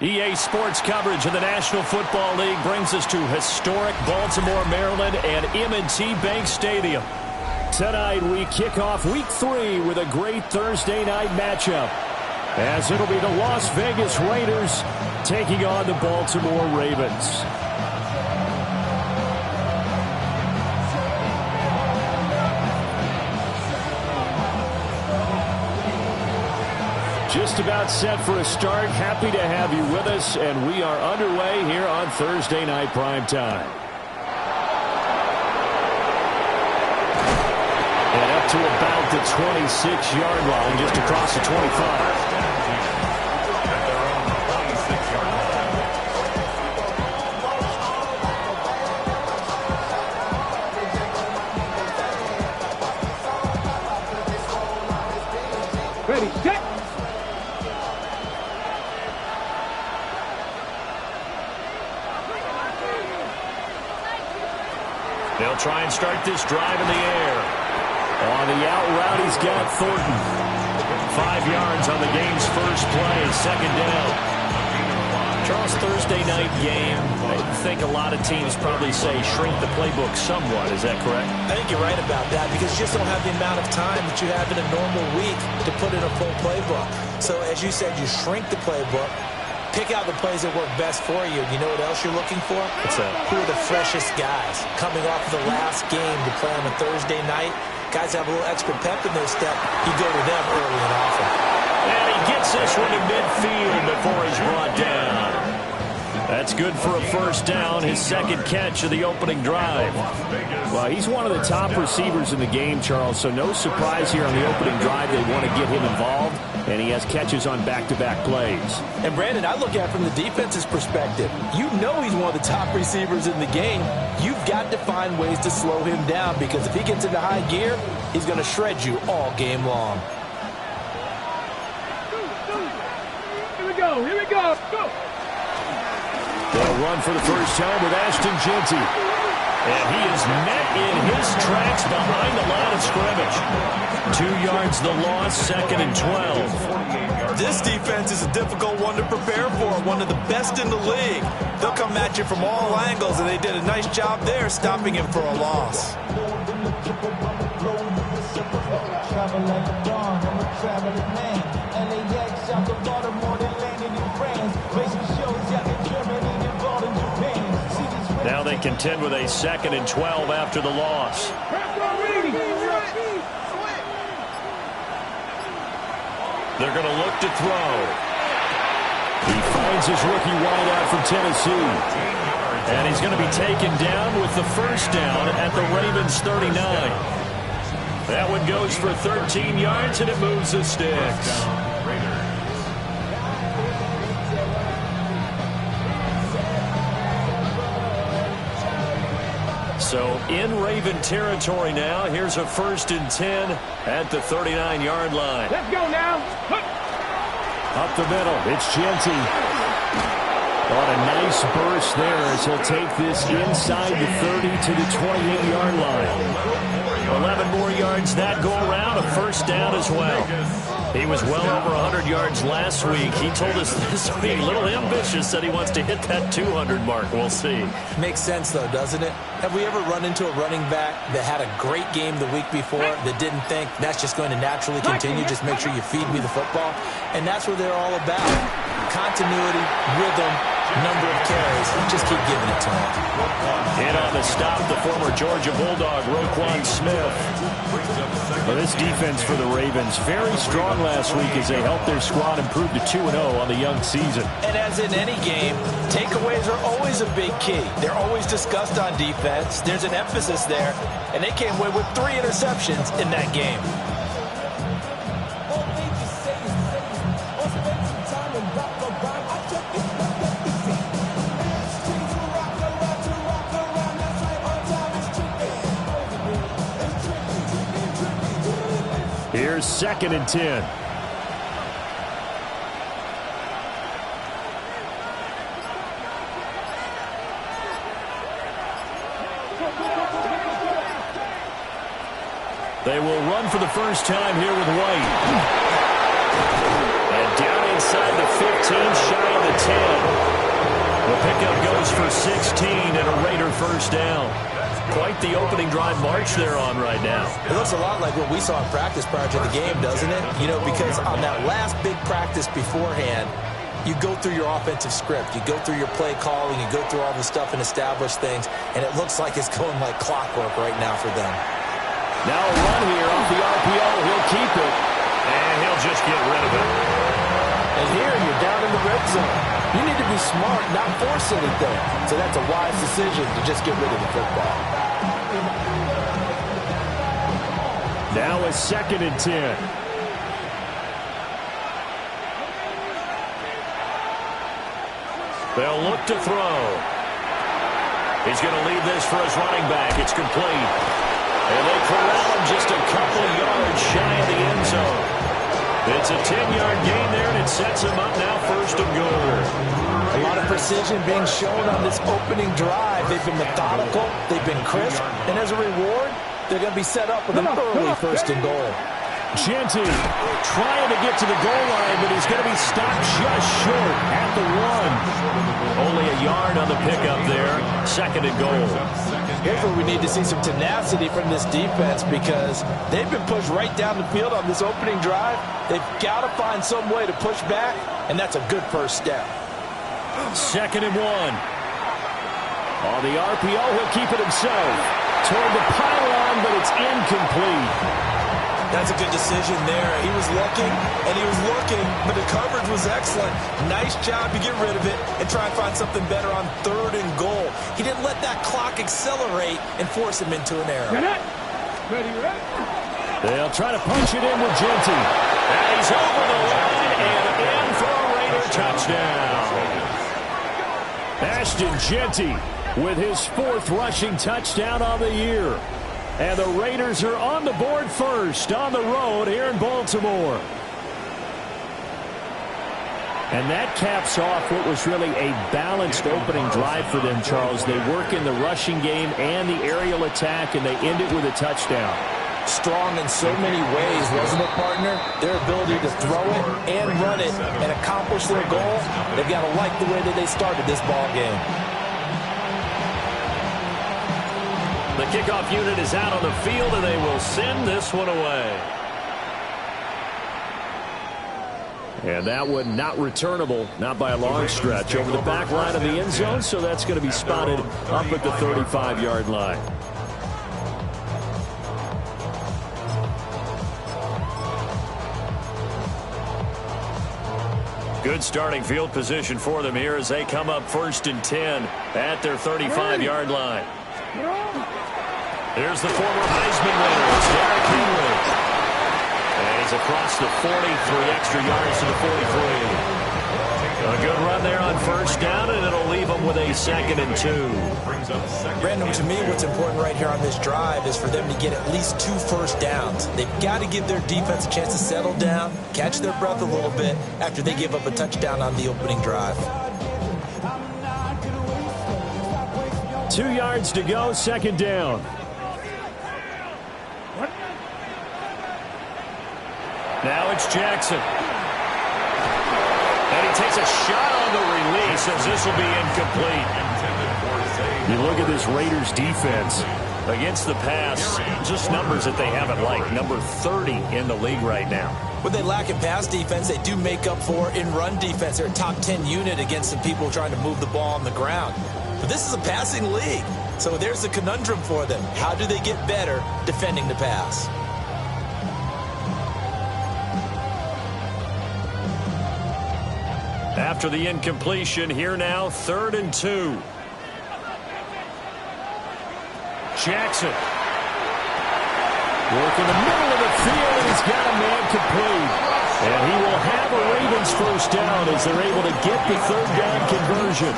EA Sports coverage of the National Football League brings us to historic Baltimore, Maryland, and M&T Bank Stadium. Tonight, we kick off Week 3 with a great Thursday night matchup, as it'll be the Las Vegas Raiders taking on the Baltimore Ravens. Just about set for a start. Happy to have you with us, and we are underway here on Thursday Night Primetime. And up to about the 26-yard line, just across the 25. Ready, set. They'll try and start this drive in the air. On the out route, he's got Thornton. 5 yards on the game's first play, second down. Charles, Thursday night game, I think a lot of teams probably say shrink the playbook somewhat. Is that correct? I think you're right about that because you just don't have the amount of time that you have in a normal week to put in a full playbook. So as you said, you shrink the playbook. Pick out the plays that work best for you. You know what else you're looking for? What's that? Who are the freshest guys coming off of the last game to play on a Thursday night? Guys have a little extra pep in their step. You go to them early and often. And he gets this one to midfield before he's brought down. That's good for a first down, his second catch of the opening drive. Well, he's one of the top receivers in the game, Charles, so no surprise here on the opening drive. They want to get him involved, and he has catches on back-to-back plays. And, Brandon, I look at it from the defense's perspective. You know he's one of the top receivers in the game. You've got to find ways to slow him down because if he gets into high gear, he's going to shred you all game long. Here we go, here we go, go! They'll run for the first time with Ashton Jeanty. And he is met in his tracks behind the line of scrimmage. 2 yards the loss, second and 12. This defense is a difficult one to prepare for, one of the best in the league. They'll come at you from all angles, and they did a nice job there stopping him for a loss. Now they contend with a second and 12 after the loss. They're going to look to throw. He finds his rookie wideout from Tennessee. And he's going to be taken down with the first down at the Ravens 39. That one goes for 13 yards, and it moves the sticks. So in Raven territory now. Here's a first and 10 at the 39-yard line. Let's go now. Up the middle, it's Jeanty. On a nice burst there as he'll take this inside the 30 to the 28-yard line. 11 more yards that go around, a first down as well. He was well over 100 yards last week. He told us this week, a little ambitious, said he wants to hit that 200 mark. We'll see. Makes sense, though, doesn't it? Have we ever run into a running back that had a great game the week before that didn't think that's just going to naturally continue? Just make sure you feed me the football. And that's what they're all about. Continuity, rhythm, number of carries. Just keep giving it to him. And on the stop, the former Georgia Bulldog, Roquan Smith. Well, this defense for the Ravens, very strong last week as they helped their squad improve to 2-0 on the young season. And as in any game, takeaways are always a big key. They're always discussed on defense. There's an emphasis there, and they came away with 3 interceptions in that game. Here's 2nd and 10. They will run for the first time here with White. And down inside the 15, shy of the 10. The pickup goes for 16 and a Raider first down. Quite the opening drive march they're on right now. It looks a lot like what we saw in practice prior to the game, doesn't it? You know, because on that last big practice beforehand, you go through your offensive script. You go through your play calling. You go through all the stuff and establish things. And it looks like it's going like clockwork right now for them. Now a run here off the RPO. He'll keep it. And he'll just get rid of it. And here you're down in the red zone. You need to be smart, not force anything. So that's a wise decision to just get rid of the football. Now a 2nd and 10. They'll look to throw. He's going to leave this for his running back. It's complete. And they corral him just a couple of yards shy of the end zone. It's a 10-yard gain there, and it sets him up now 1st and goal. A lot of precision being shown on this opening drive. They've been methodical. They've been crisp. And as a reward, they're going to be set up with an early 1st and goal. Jeanty trying to get to the goal line, but he's going to be stopped just short at the 1. Only a yard on the pickup there. 2nd and goal. Here's where we need to see some tenacity from this defense because they've been pushed right down the field on this opening drive. They've got to find some way to push back, and that's a good first step. 2nd and 1. On the RPO, he'll keep it himself. Toward the pylon, but it's incomplete. That's a good decision there. He was looking, and he was looking, but the coverage was excellent. Nice job to get rid of it and try and find something better on 3rd and goal. He didn't let that clock accelerate and force him into an error. Ready? They'll try to punch it in with Jeanty. And he's over the line and in for a Raider touchdown. Ashton Jeanty with his 4th rushing touchdown on the year. And the Raiders are on the board first on the road here in Baltimore. And that caps off what was really a balanced opening drive for them, Charles. They work in the rushing game and the aerial attack, and they end it with a touchdown. Strong in so many ways, wasn't it, partner? Their ability to throw it and run it and accomplish their goal, they've got to like the way that they started this ball game. The kickoff unit is out on the field, and they will send this one away. And that one not returnable, not by a long stretch, over the back line of the end zone, so that's going to be spotted up at the 35-yard line. Good starting field position for them here as they come up 1st and 10 at their 35-yard line. Here's the former Heisman winner, it's Derrick Henry. And he's across the 40, 3 extra yards to the 43. A good run there on 1st down, and it'll leave them with a 2nd and 2. Brandon, to me, what's important right here on this drive is for them to get at least 2 first downs. They've got to give their defense a chance to settle down, catch their breath a little bit after they give up a touchdown on the opening drive. 2 yards to go, 2nd down. Now it's Jackson. And he takes a shot on the release as this will be incomplete. You look at this Raiders defense against the pass, just numbers that they haven't liked. Number 30 in the league right now. When they lack in pass defense, they do make up for in run defense. They're a top 10 unit against some people trying to move the ball on the ground. But this is a passing league. So there's a conundrum for them. How do they get better defending the pass? After the incompletion, here now, 3rd and 2. Jackson. Working the middle of the field, and he's got a man complete. And he will have a Ravens first down as they're able to get the 3rd down conversion.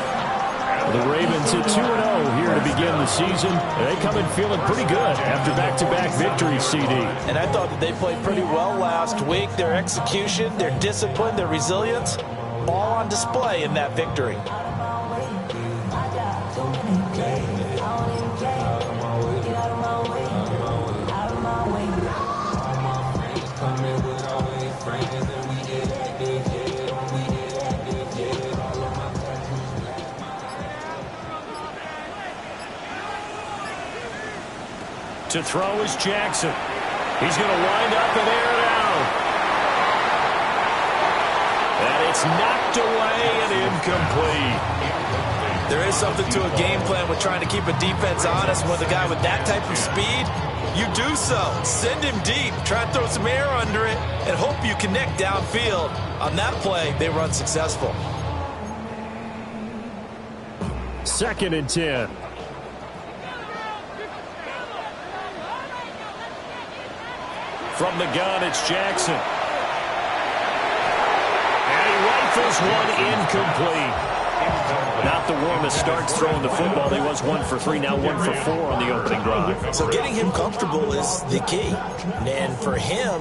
The Ravens at 2-0 here to begin the season. They come in feeling pretty good after back-to-back victories, CD. And I thought that they played pretty well last week. Their execution, their discipline, their resilience, all on display in that victory. To throw is Jackson. He's going to wind up and air it out. And it's knocked away and incomplete. There is something to a game plan with trying to keep a defense honest. With a guy with that type of speed, you do so. Send him deep. Try and throw some air under it and hope you connect downfield. On that play, they were unsuccessful. 2nd and 10. From the gun, it's Jackson. And he rifles one incomplete. Not the warmest starts throwing the football. He was 1 for 3, now 1 for 4 on the opening drive. So getting him comfortable is the key. And for him,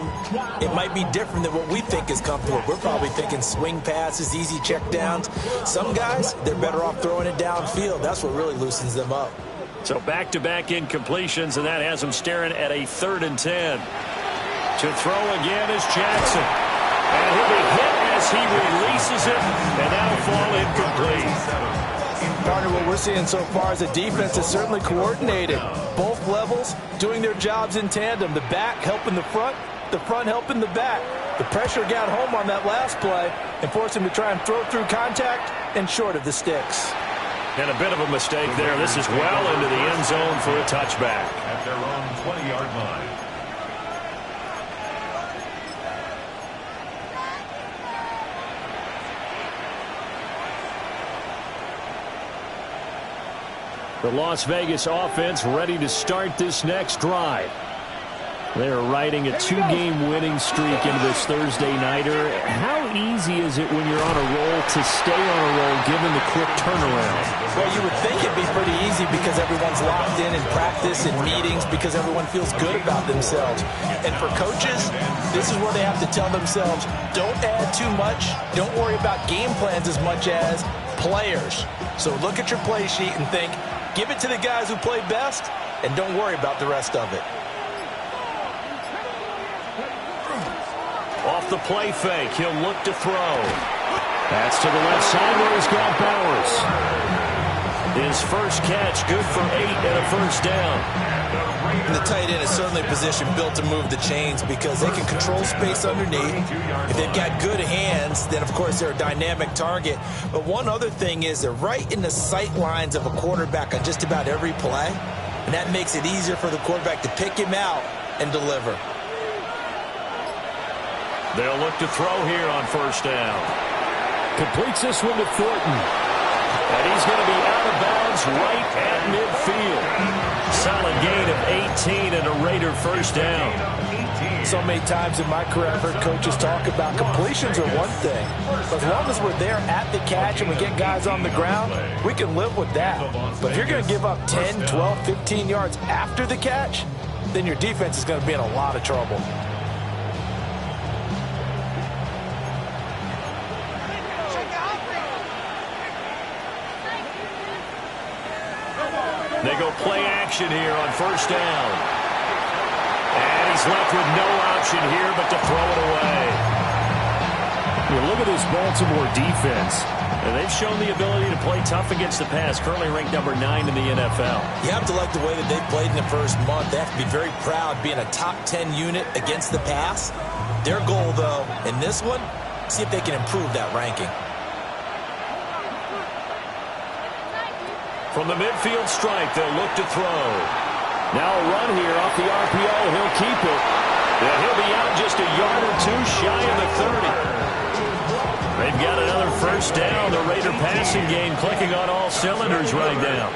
it might be different than what we think is comfortable. We're probably thinking swing passes, easy checkdowns. Some guys, they're better off throwing it downfield. That's what really loosens them up. So back-to-back incompletions, and that has him staring at a 3rd and 10. To throw again is Jackson. And he'll be hit as he releases it, and that'll fall incomplete. Partner, what we're seeing so far is a defense that's certainly coordinated. Both levels doing their jobs in tandem. The back helping the front helping the back. The pressure got home on that last play and forced him to try and throw through contact and short of the sticks. And a bit of a mistake there. This is well into the end zone for a touchback. At their own 20-yard line. The Las Vegas offense ready to start this next drive. They're riding a 2-game winning streak into this Thursday nighter. How easy is it when you're on a roll to stay on a roll given the quick turnaround? Well, you would think it'd be pretty easy because everyone's locked in practice and meetings because everyone feels good about themselves. And for coaches, this is where they have to tell themselves, don't add too much. Don't worry about game plans as much as players. So look at your play sheet and think, give it to the guys who play best, and don't worry about the rest of it. Off the play fake, he'll look to throw. That's to the left side where he's got Bowers. His first catch, good for 8 and a first down. And the tight end is certainly a position built to move the chains because they can control space underneath. If they've got good hands, then of course they're a dynamic target. But one other thing is they're right in the sight lines of a quarterback on just about every play. And that makes it easier for the quarterback to pick him out and deliver. They'll look to throw here on first down. Completes this one to Thornton. And he's going to be out of bounds right at midfield. Solid gain of 18 and a Raider first down. So many times in my career I've heard coaches talk about completions are one thing. But as long as we're there at the catch and we get guys on the ground, we can live with that. But if you're going to give up 10, 12, 15 yards after the catch, then your defense is going to be in a lot of trouble. They go play action here on first down. And he's left with no option here but to throw it away. Look at this Baltimore defense. And they've shown the ability to play tough against the pass, currently ranked number 9 in the NFL. You have to like the way that they played in the first month. They have to be very proud being a top 10 unit against the pass. Their goal, though, in this one, see if they can improve that ranking. From the midfield stripe, they'll look to throw. Now a run here off the RPO. He'll keep it. And he'll be out just a yard or two shy of the 30. They've got another first down. The Raider passing game clicking on all cylinders right now.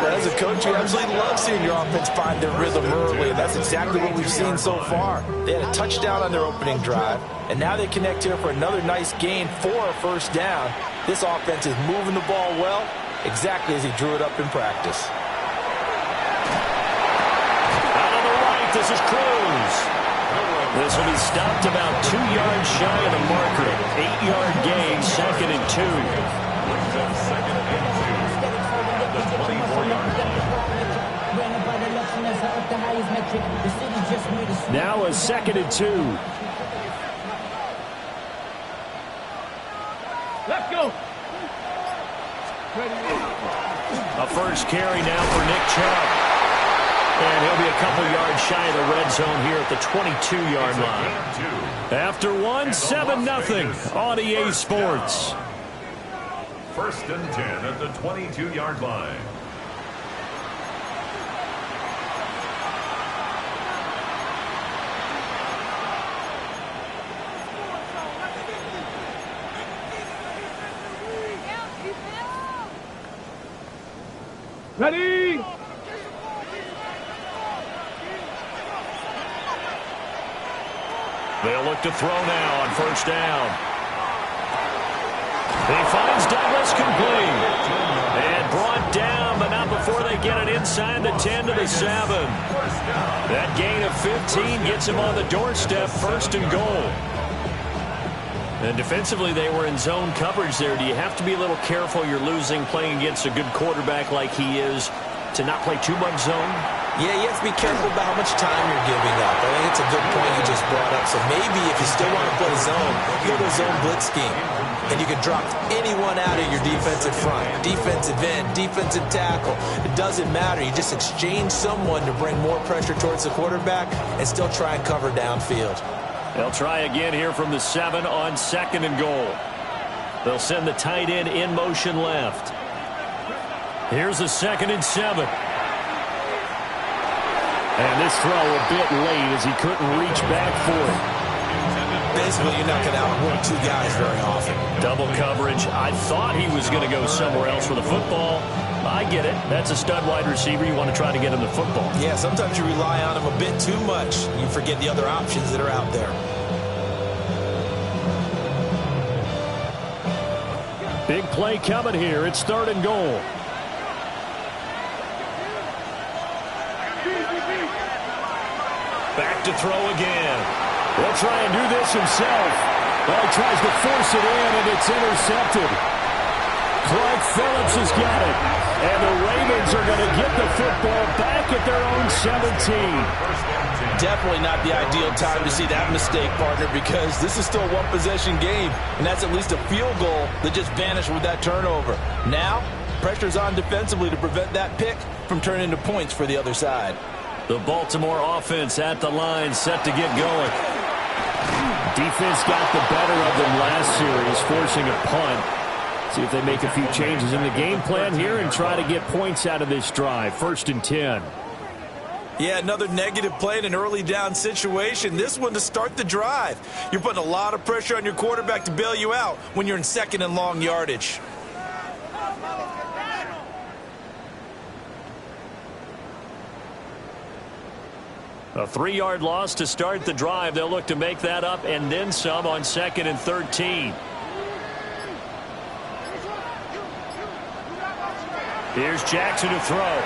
Well, as a coach, you absolutely love seeing your offense find their rhythm early, and that's exactly what we've seen so far. They had a touchdown on their opening drive, and now they connect here for another nice gain for a first down. This offense is moving the ball well, exactly as he drew it up in practice. Out on the right, this is Cruz. This will be stopped about 2 yards shy of the marker. 8-yard gain, 2nd and 2. Now a 2nd and 2. Let's go. A first carry now for Nick Chubb. And he'll be a couple yards shy of the red zone here at the 22-yard line. After one, 7-0 on EA Sports. 1st and 10 at the 22-yard line. Ready? They'll look to throw now on first down. He finds Douglas complete. And brought down, but not before they get it inside the 10 to the 7. That gain of 15 gets him on the doorstep, 1st and goal. And defensively, they were in zone coverage there. Do you have to be a little careful? You're losing, playing against a good quarterback like he is, to not play too much zone? Yeah, you have to be careful about how much time you're giving up. I think it's a good point you just brought up. So maybe if you still want to play zone, you go to a zone blitz scheme. And you can drop anyone out of your defensive front. Defensive end, defensive tackle. It doesn't matter. You just exchange someone to bring more pressure towards the quarterback and still try and cover downfield. They'll try again here from the 7 on 2nd and goal. They'll send the tight end in motion left. Here's a 2nd and 7. And this throw a bit late as he couldn't reach back for it. Basically, you're not going to outwork 2 guys very often. Double coverage. I thought he was going to go somewhere else with the football. I get it. That's a stud wide receiver. You want to try to get him the football. Yeah, sometimes you rely on him a bit too much. You forget the other options that are out there. Big play coming here. It's 3rd and goal. Back to throw again. He'll try and do this himself. Well, he tries to force it in, and it's intercepted. Clark Phillips has got it. And the Ravens are going to get the football back at their own 17. Definitely not the ideal time to see that mistake, partner, because this is still a one-possession game, and that's at least a field goal that just vanished with that turnover. Now, pressure's on defensively to prevent that pick from turning into points for the other side. The Baltimore offense at the line, set to get going. Defense got the better of them last series, forcing a punt. See if they make a few changes in the game plan here and try to get points out of this drive. 1st and 10. Yeah, another negative play in an early down situation. This one to start the drive. You're putting a lot of pressure on your quarterback to bail you out when you're in 2nd and long yardage. A 3-yard loss to start the drive. They'll look to make that up and then some on 2nd and 13. Here's Jackson to throw.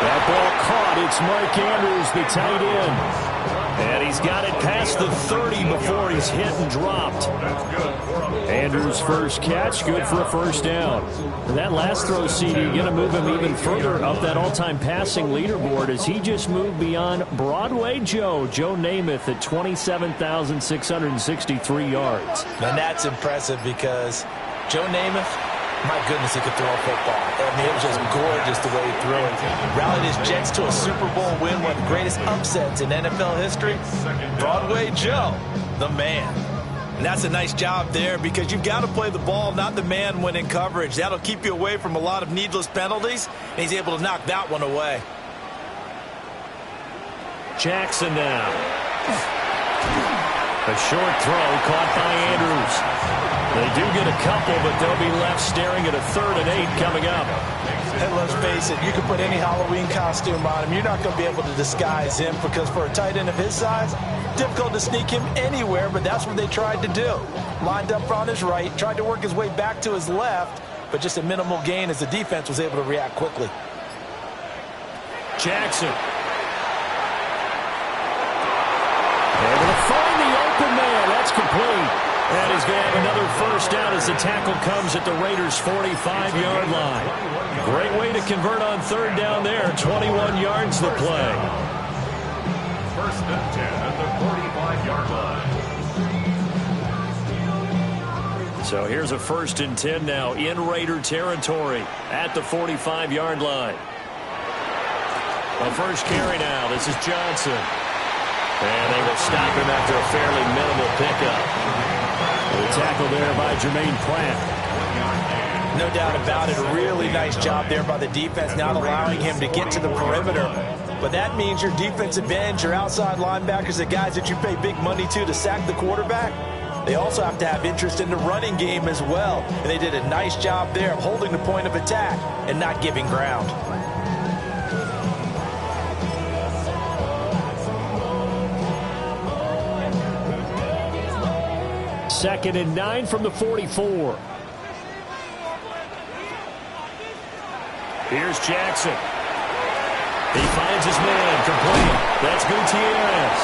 That ball caught. It's Mark Andrews, the tight end. And he's got it past the 30 before he's hit and dropped. Andrews' first catch, good for a first down. And that last throw, CD, going to move him even further up that all-time passing leaderboard as he just moved beyond Broadway Joe Namath at 27,663 yards. And that's impressive because Joe Namath, my goodness, he could throw a football. I mean, it was just gorgeous the way he threw it. Rallied his Jets to a Super Bowl win, one of the greatest upsets in NFL history. Broadway Joe, the man. And that's a nice job there because you've got to play the ball, not the man when in coverage. That'll keep you away from a lot of needless penalties, and he's able to knock that one away. Jackson now. A short throw caught by Andrews. They do get a couple, but they'll be left staring at a 3rd and 8 coming up. And let's face it, you can put any Halloween costume on him. You're not going to be able to disguise him because for a tight end of his size, difficult to sneak him anywhere, but that's what they tried to do. Lined up on his right, tried to work his way back to his left, but just a minimal gain as the defense was able to react quickly. Jackson. They're going to find the open man. That's complete. And he's going to have another first down as the tackle comes at the Raiders' 45-yard line. Great way to convert on 3rd down there. 21 yards to play. 1st and 10 at the 45-yard line. So here's a 1st and 10 now in Raider territory at the 45-yard line. A first carry now. This is Johnson. And they will stop him after a fairly minimal pickup. The tackle there by Jermaine Pratt. No doubt about it. A really nice job there by the defense, not allowing him to get to the perimeter. But that means your defensive ends, your outside linebackers, the guys that you pay big money to sack the quarterback, they also have to have interest in the running game as well. And they did a nice job there of holding the point of attack and not giving ground. 2nd and 9 from the 44. Here's Jackson. He finds his man complete. That's Gutierrez.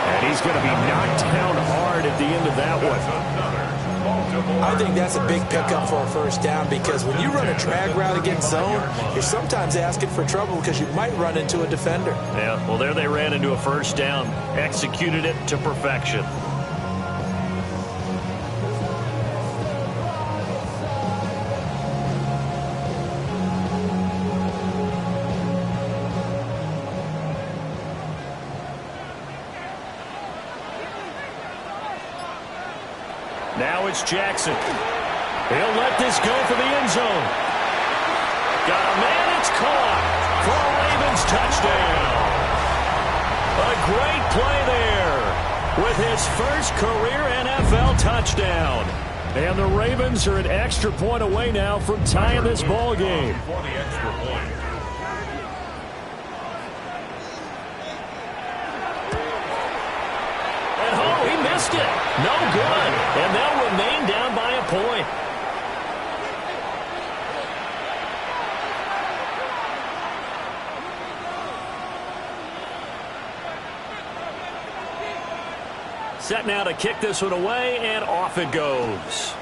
And he's going to be knocked down hard at the end of that one. I think that's a big pickup for a first down because when you run a drag route against zone, you're sometimes asking for trouble because you might run into a defender. Yeah, well, there they ran into a first down. Executed it to perfection. Now it's Jackson. He'll let this go for the end zone. Got a man, it's caught for a Ravens touchdown. A great play there with his first career NFL touchdown. And the Ravens are an extra point away now from tying this ball game. For the extra point. And oh, he missed it. No good. And they'll remain down by a point. Set now to kick this one away, and off it goes.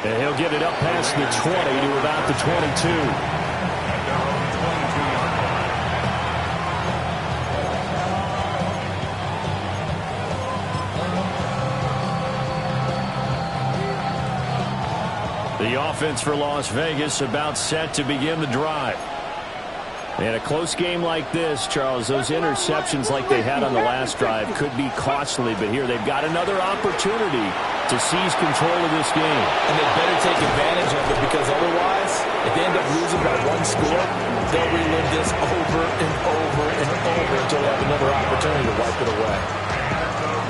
And he'll get it up past the 20 to about the 22. The offense for Las Vegas about set to begin the drive. And a close game like this, Charles, those interceptions like they had on the last drive could be costly. But here they've got another opportunity to seize control of this game. And they better take advantage of it because otherwise, if they end up losing by one score, they'll relive this over and over and over until they have another opportunity to wipe it away.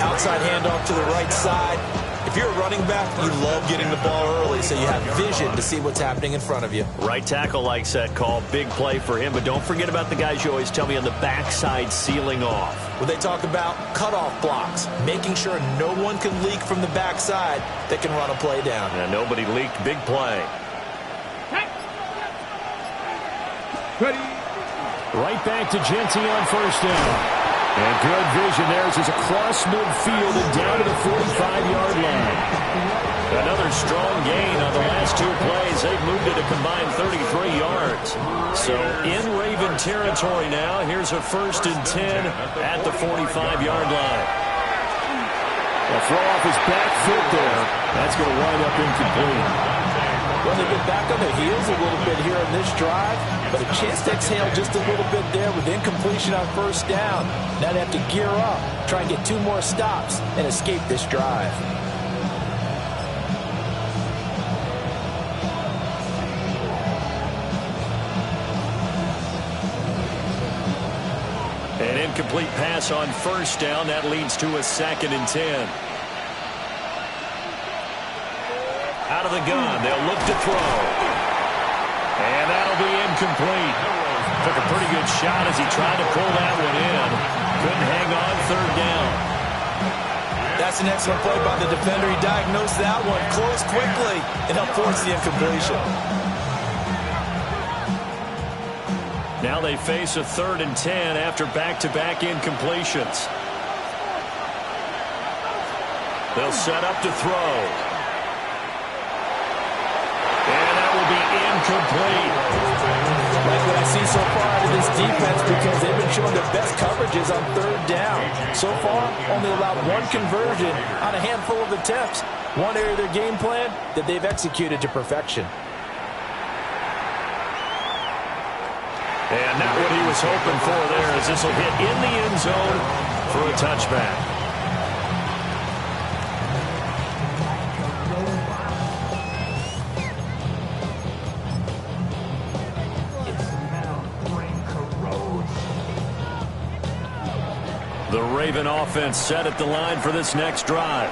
Outside handoff to the right side. If you're a running back, you love getting the ball early so you have vision to see what's happening in front of you. Right tackle likes that call. Big play for him. But don't forget about the guys you always tell me on the backside sealing off. When they talk about cutoff blocks, making sure no one can leak from the backside that can run a play down. And nobody leaked. Big play. Ready. Right back to Genty on first down. And good vision there as he's across midfield and down to the 45-yard line. Another strong gain on the last two plays. They've moved it a combined 33 yards. So in Raven territory now. Here's a 1st and 10 at the 45-yard line. A throw off his back foot there. That's going to wind up incomplete. Well, they've been back on their heels a little bit here in this drive, but a chance to exhale just a little bit there with incompletion on first down. Now they have to gear up, try and get 2 more stops, and escape this drive. incomplete pass on first down. That leads to a 2nd and 10. Out of the gun, they'll look to throw. And that'll be incomplete. Took a pretty good shot as he tried to pull that one in. Couldn't hang on 3rd down. That's an excellent play by the defender. He diagnosed that one, closed quickly, and helped force the incompletion. Now they face a 3rd and 10 after back-to-back incompletions. They'll set up to throw. And that will be incomplete. Like what I see so far out of this defense, because they've been showing their best coverages on 3rd down. So far, only allowed 1 conversion on a handful of attempts. One area of their game plan that they've executed to perfection. And not what he was hoping for there, as this will hit in the end zone for a touchback. The Raven offense set at the line for this next drive.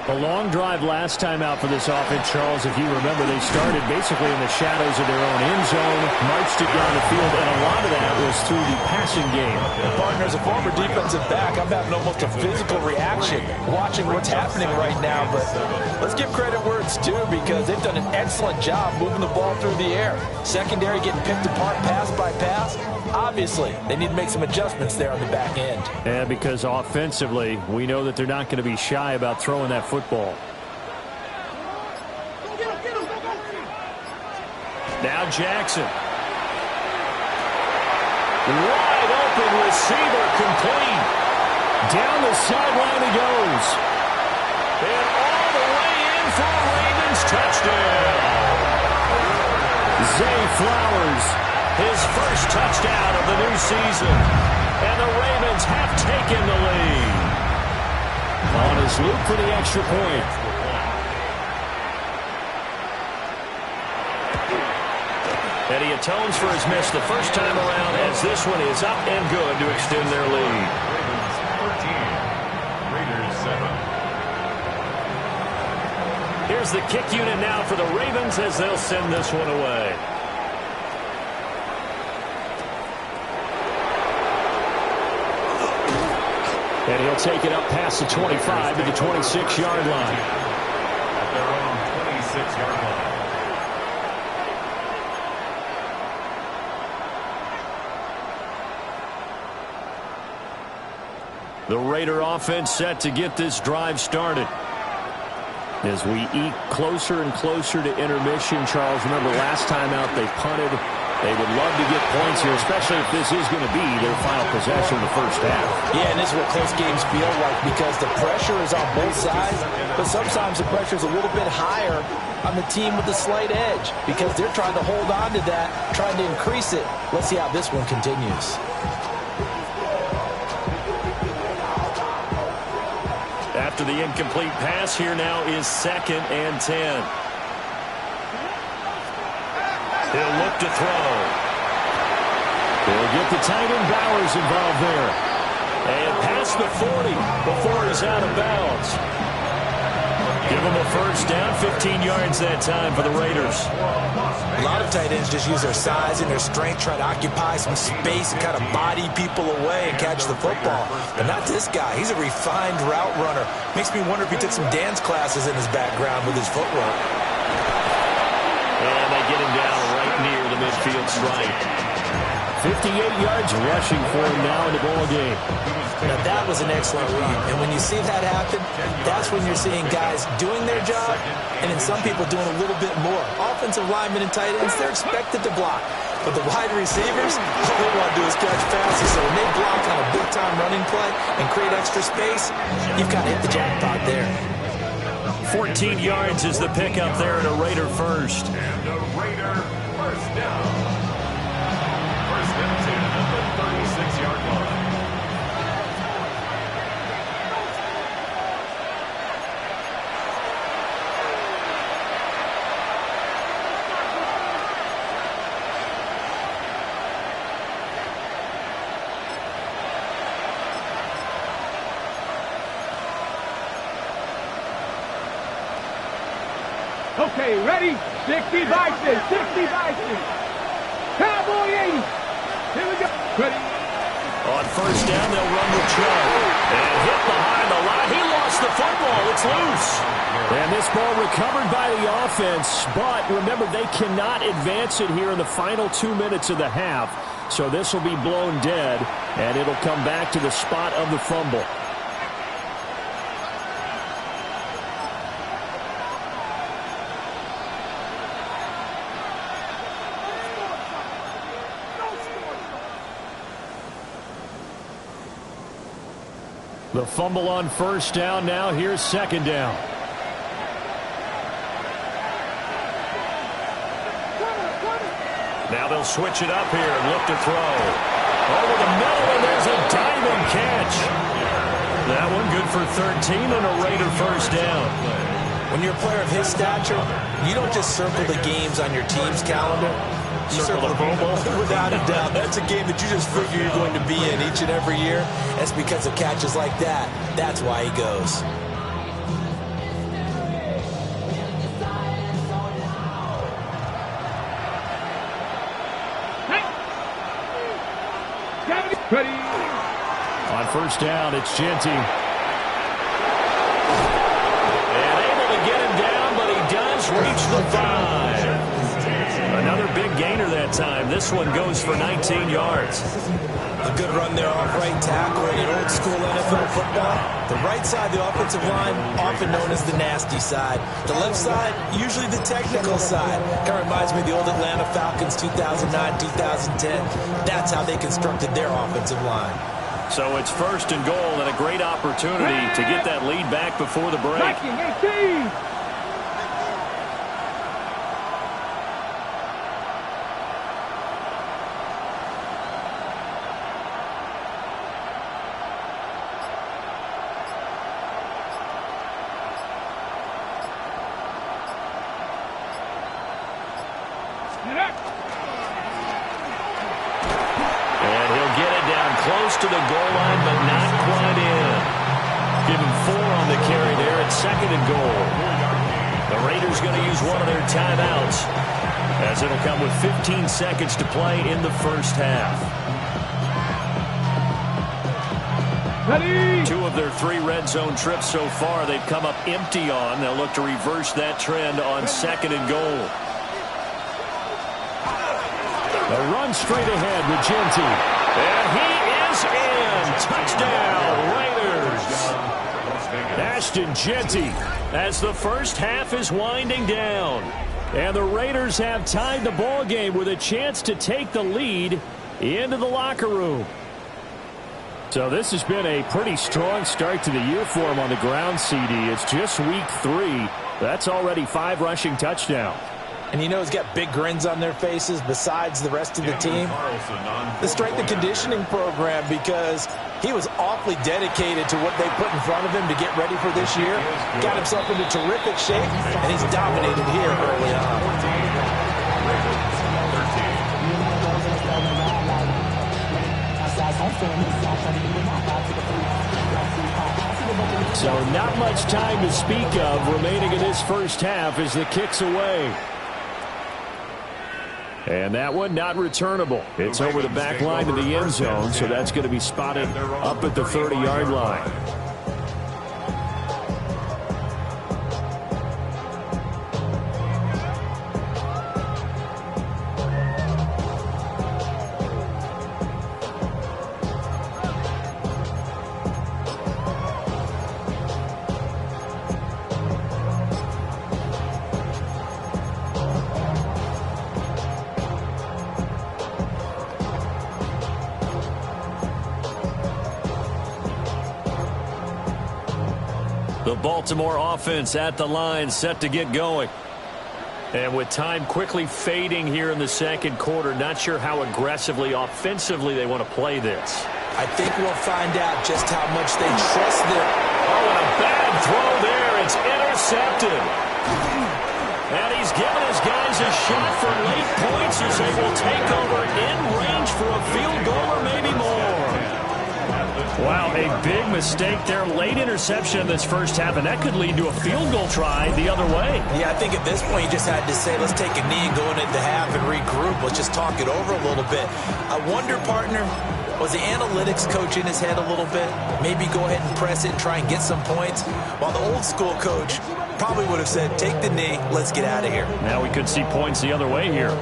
A long drive last time out for this offense, Charles. If you remember, they started basically in the shadows of their own end zone, marched it down the field, and a lot of that was through the passing game. And partner, as a former defensive back, I'm having almost a physical reaction watching what's happening right now. But let's give credit where it's due, because they've done an excellent job moving the ball through the air. Secondary getting picked apart pass by pass. Obviously, they need to make some adjustments there on the back end. Yeah, because offensively, we know that they're not going to be shy about throwing that football. Now Jackson. Wide open receiver, complete. Down the sideline he goes. And all the way in for a Ravens touchdown. Zay Flowers, his first touchdown of the new season. And the Ravens have taken the lead. On his loop for the extra point. And he atones for his miss the first time around, as this one is up and good to extend their lead. Ravens 13, Raiders 7. Here's the kick unit now for the Ravens as they'll send this one away. And he'll take it up past the 25 to the 26-yard line. At their own 26-yard line. The Raider offense set to get this drive started. As we eke closer and closer to intermission, Charles, remember last time out they punted. They would love to get points here, especially if this is going to be their final possession of the first half. Yeah, and this is what close games feel like, because the pressure is on both sides, but sometimes the pressure is a little bit higher on the team with the slight edge, because they're trying to hold on to that, trying to increase it. Let's see how this one continues. After the incomplete pass, here now is 2nd and 10. He'll look to throw. They'll get the tight end Bowers involved there. And past the 40 before he's out of bounds. Give him a first down, 15 yards that time for the Raiders. A lot of tight ends just use their size and their strength, try to occupy some space and kind of body people away and catch the football. But not this guy. He's a refined route runner. Makes me wonder if he took some dance classes in his background with his footwork. And they get him down right near the midfield stripe. 58 yards rushing for him now in the ball game. Now that was an excellent read, and when you see that happen, that's when you're seeing guys doing their job, and then some people doing a little bit more. Offensive linemen and tight ends, they're expected to block, but the wide receivers, all they want to do is catch passes. So when they block on a big-time running play and create extra space, you've kind of hit the jackpot there. 14 yards is the pickup there at a Raider first. And a Raider first down. First and 10 at the 36-yard line. Okay, ready? 60 Vikings, 60 Vikings. Cowboy 80. Here we go. Ready? On first down, they'll run with Chubb. And hit behind the line. He lost the football. It's loose. And this ball recovered by the offense. But remember, they cannot advance it here in the final 2 minutes of the half. So this will be blown dead, and it'll come back to the spot of the fumble. The fumble on first down. Now here's second down. Now they'll switch it up here and look to throw. Over the middle, and there's a diving catch. That one good for 13 and a Raider first down. When you're a player of his stature, you don't just circle the games on your team's calendar. You circle the Pro Bowl. Without a doubt. That's a game that you just figure you're going to be in each and every year. That's because of catches like that. That's why he goes. Ready? On first down, it's Genty. And able to get him down, but he does reach the 5. Another big gainer that time. This one goes for 19 yards. A good run there off right tackle in an old school NFL football. The right side, the offensive line, often known as the nasty side. The left side, usually the technical side. Kind of reminds me of the old Atlanta Falcons 2009, 2010. That's how they constructed their offensive line. So it's first and goal and a great opportunity to get that lead back before the break. Viking 18. And he'll get it down close to the goal line, but not quite in. Give him 4 on the carry there at second and goal. The Raiders going to use one of their timeouts, as it'll come with 15 seconds to play in the first half. Ready? 2 of their 3 red zone trips so far they've come up empty on. They'll look to reverse that trend on second and goal. A run straight ahead with Genty. And he is in. Touchdown, Raiders. Ashton Genty as the first half is winding down. And the Raiders have tied the ball game with a chance to take the lead into the locker room. So this has been a pretty strong start to the year for him on the ground, CD. It's just week 3. That's already 5 rushing touchdowns. And you know he's got big grins on their faces besides the rest of the team. The strength and conditioning program, because he was awfully dedicated to what they put in front of him to get ready for this year. Got himself into terrific shape, and he's dominated here early on. So not much time to speak of remaining in this first half as the kick's away. And that one not returnable. It's over the back line to the end zone, so that's going to be spotted up at the 30-yard line. The Baltimore offense at the line, set to get going. And with time quickly fading here in the second quarter, not sure how aggressively, offensively they want to play this. I think we'll find out just how much they trust their... Oh, and a bad throw there. It's intercepted. And he's given his guys a shot for late points as they will take over in range for a field goal or maybe more. Wow, a big mistake there. Late interception in this first half, and that could lead to a field goal try the other way. Yeah, I think at this point you just had to say, let's take a knee and go into the half and regroup. Let's just talk it over a little bit. I wonder, partner, was the analytics coach in his head a little bit? Maybe go ahead and press it and try and get some points? While the old school coach probably would have said, take the knee, let's get out of here. Now we could see points the other way here.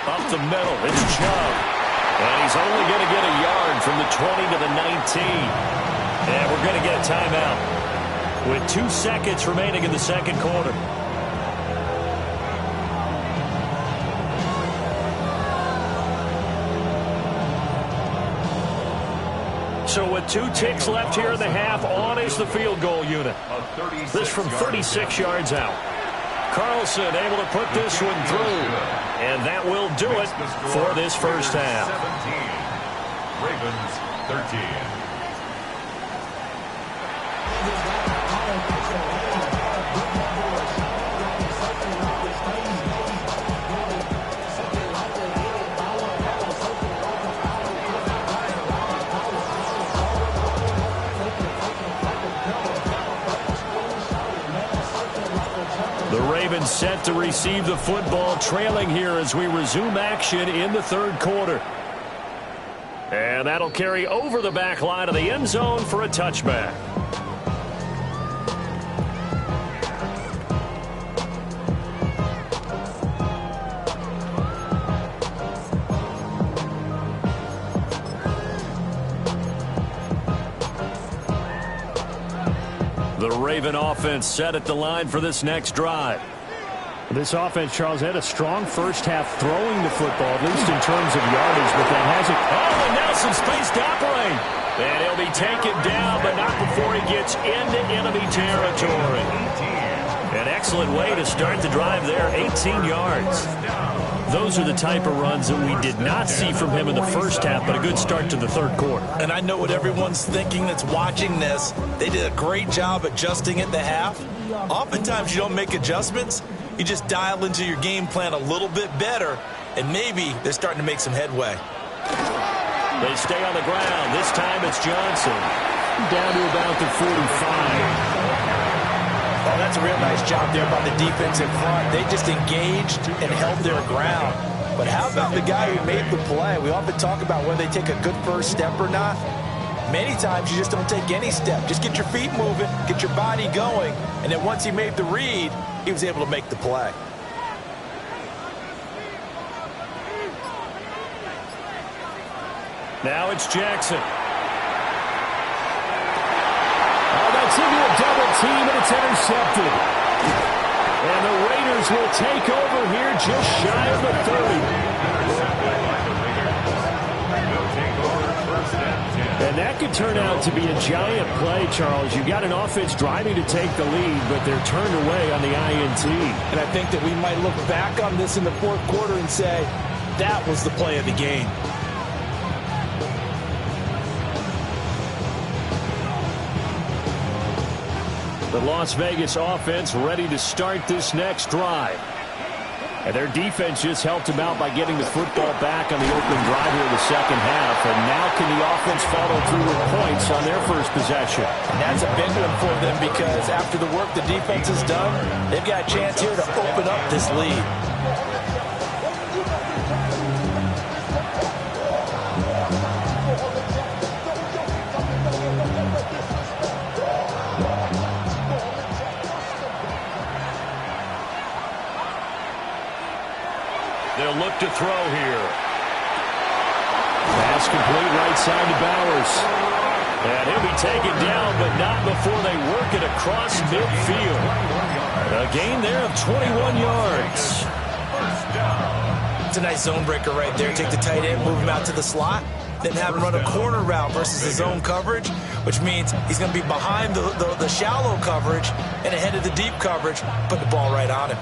Up the middle, it's Chubb. And he's only going to get a yard from the 20 to the 19. And we're going to get a timeout with 2 seconds remaining in the second quarter. So with 2 ticks left here in the half, on is the field goal unit. This from 36 yards out. Carlson able to put this one through. And that will do it for this first half. 17. Ravens 13. The Ravens set to receive the football, trailing here as we resume action in the third quarter. And that'll carry over the back line of the end zone for a touchback. The Raven offense set at the line for this next drive. This offense, Charles, had a strong first half throwing the football, at least in terms of yardage, but that hasn't. Oh, and now some space to operate. And he'll be taken down, but not before he gets into enemy territory. An excellent way to start the drive there, 18 yards. Those are the type of runs that we did not see from him in the first half, but a good start to the third quarter. And I know what everyone's thinking that's watching this. They did a great job adjusting at the half. Oftentimes you don't make adjustments. You just dial into your game plan a little bit better, and maybe they're starting to make some headway. They stay on the ground. This time it's Johnson. Down to about the 45. Oh, that's a real nice job there by the defense in front. They just engaged and held their ground. But how about the guy who made the play? We often talk about whether they take a good first step or not. Many times you just don't take any step. Just get your feet moving, get your body going, and then once he made the read, he was able to make the play. Now it's Jackson. That's into a double team, and it's intercepted. And the Raiders will take over here just shy of the 30. And that could turn out to be a giant play, Charles. You've got an offense driving to take the lead, but they're turned away on the INT. And I think that we might look back on this in the fourth quarter and say, that was the play of the game. The Las Vegas offense ready to start this next drive. And their defense just helped them out by getting the football back on the opening drive here in the second half. And now can the offense follow through with points on their first possession? And that's a big one for them because after the work the defense has done, they've got a chance here to open up this lead. They'll look to throw here. Pass complete right side to Bowers. And he'll be taken down, but not before they work it across midfield. A gain there of 21 yards. It's a nice zone breaker right there. Take the tight end, move him out to the slot, then have him run a corner route versus the zone coverage, which means he's going to be behind the shallow coverage and ahead of the deep coverage, put the ball right on him.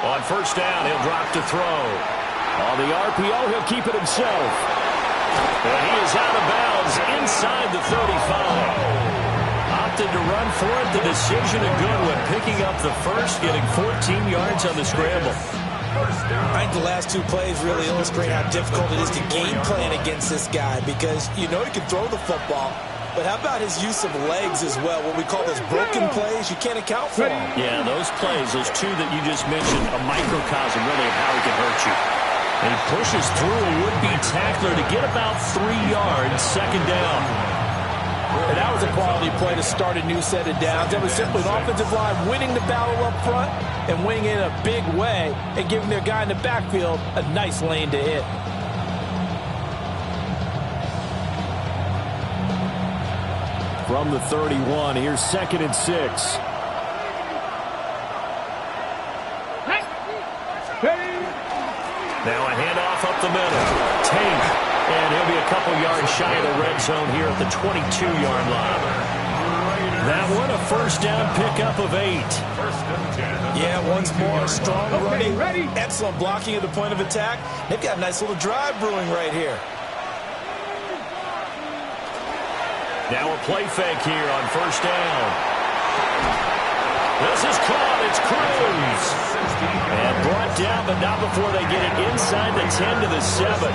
On first down, he'll drop to throw. On the RPO, he'll keep it himself. And he is out of bounds inside the 35. Opted to run for it. The decision a good one. Picking up the first, getting 14 yards on the scramble. I think the last two plays really illustrate how difficult it is to game plan against this guy because you know he can throw the football, but how about his use of legs as well, what we call those broken plays? You can't account for them. Yeah, those plays, those two that you just mentioned, a microcosm really of how he can hurt you. And he pushes through a would-be tackler to get about 3 yards, second down. And that was a quality play to start a new set of downs. That was simply an offensive line winning the battle up front and winning it in a big way and giving their guy in the backfield a nice lane to hit. From the 31, here's 2nd and 6. Now a handoff up the middle. Tank. And he'll be a couple yards shy of the red zone here at the 22-yard line. That one, a first down pickup of 8. Yeah, once more, strong running, excellent blocking at the point of attack. They've got a nice little drive brewing right here. Now a play fake here on first down. This is caught. It's Cruz. And brought down, but not before they get it inside the 10 to the 7.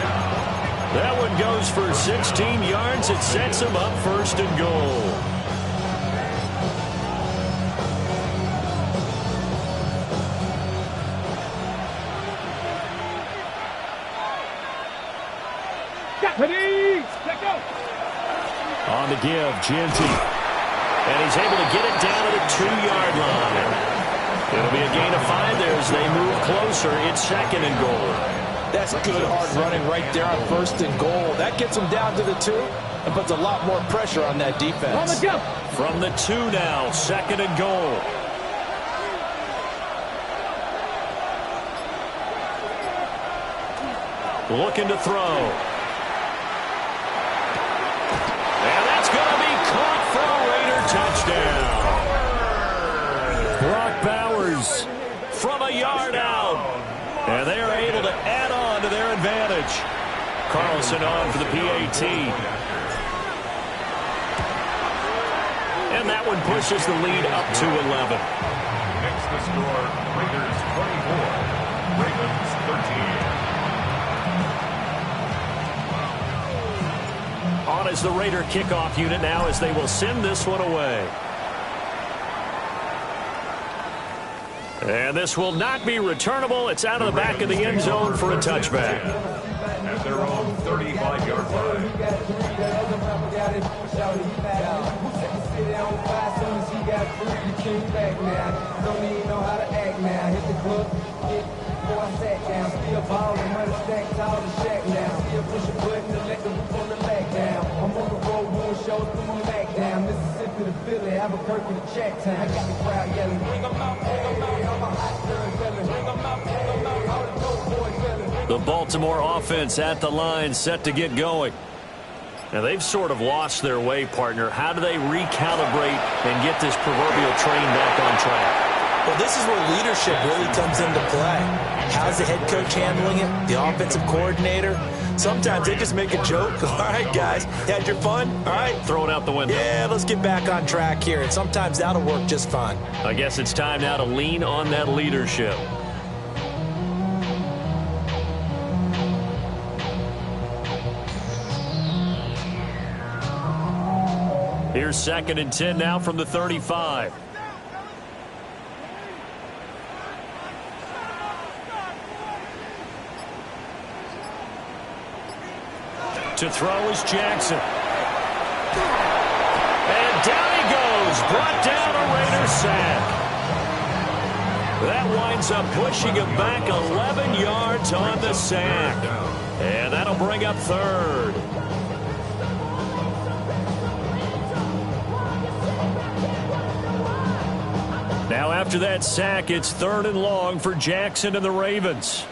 That one goes for 16 yards. It sets him up first and goal. On the give, Jeanty. And he's able to get it down to the 2-yard line. It'll be a gain of 5 there as they move closer. It's 2nd and goal. That's good hard running right there on 1st and goal. That gets them down to the 2 and puts a lot more pressure on that defense. From the 2 now, 2nd and goal. Looking to throw. And that's going to be caught for a Raider touchdown. Brock Bowers from a yard out. And they are able to add on to their advantage. Carlson on for the PAT. And that one pushes the lead up to 11. Next to score, Raiders 24, Ravens 13. On is the Raider kickoff unit now as they will send this one away. And this will not be returnable. It's out of the back of the end zone for a touchback. At their own 35-yard line. The Baltimore offense at the line, set to get going. Now, they've sort of lost their way, partner. How do they recalibrate and get this proverbial train back on track? Well, this is where leadership really comes into play. How's the head coach handling it? The offensive coordinator? Sometimes they just make a joke. All right, guys, had your fun? All right. Throw it out the window. Yeah, let's get back on track here. And sometimes that'll work just fine. I guess it's time now to lean on that leadership. Here's 2nd and 10 now from the 35. To throw is Jackson. And down he goes. Brought down a Raider sack. That winds up pushing him back 11 yards on the sack. And that'll bring up 3rd. Now after that sack, it's 3rd and long for Jackson and the Ravens.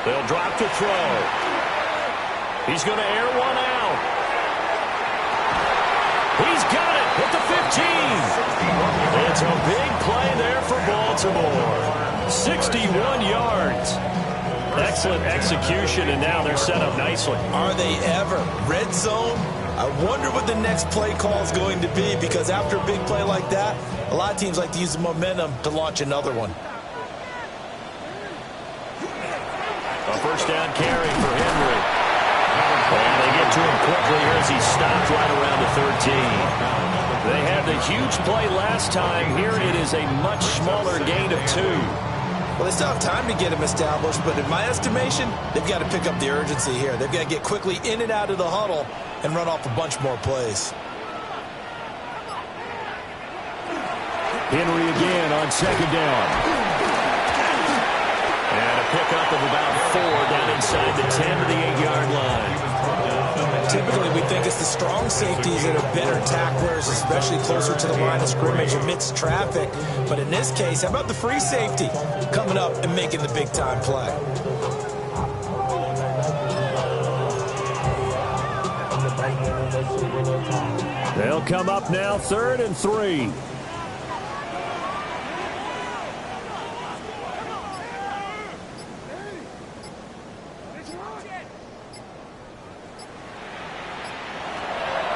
They'll drop to throw. He's going to air one out. He's got it at the 15. It's a big play there for Baltimore. 61 yards. Excellent execution, and now they're set up nicely. Are they ever? Red zone? I wonder what the next play call is going to be, because after a big play like that, a lot of teams like to use the momentum to launch another one. A first down carry for Henry. And they get to him quickly here as he stopped right around the 13. They had the huge play last time. Here it is a much smaller gain of 2. Well, they still have time to get him established, but in my estimation, they've got to pick up the urgency here. They've got to get quickly in and out of the huddle and run off a bunch more plays. Henry again on second down. And a pickup of about 4 down inside the 10 to the 8-yard line. Typically, we think it's the strong safeties that are better tacklers, especially closer to the line of scrimmage amidst traffic. But in this case, how about the free safety coming up and making the big-time play? They'll come up now, 3rd and 3.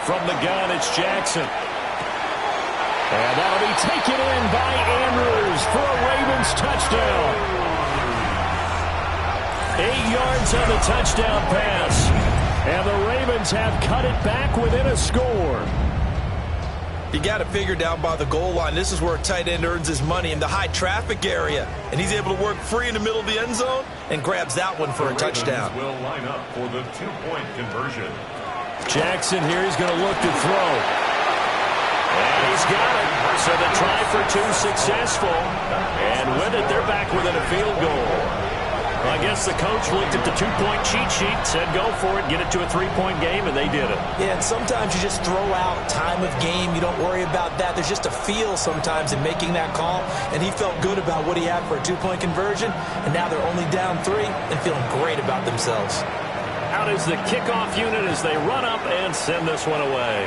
From the gun, it's Jackson. And that'll be taken in by Andrews for a Ravens touchdown. 8 yards on the touchdown pass. And the Ravens have cut it back within a score. You got to figure down by the goal line. This is where a tight end earns his money, in the high traffic area. And he's able to work free in the middle of the end zone and grabs that one for a touchdown. Will line up for the 2-point conversion. Jackson here, he's going to look to throw. And he's got it. So the try for 2 successful. And with it, they're back within a field goal. Well, I guess the coach looked at the 2-point cheat sheet, said go for it, get it to a 3-point game, and they did it. Yeah, and sometimes you just throw out time of game. You don't worry about that. There's just a feel sometimes in making that call, and he felt good about what he had for a 2-point conversion, and now they're only down 3 and feeling great about themselves. Out is the kickoff unit as they run up and send this one away.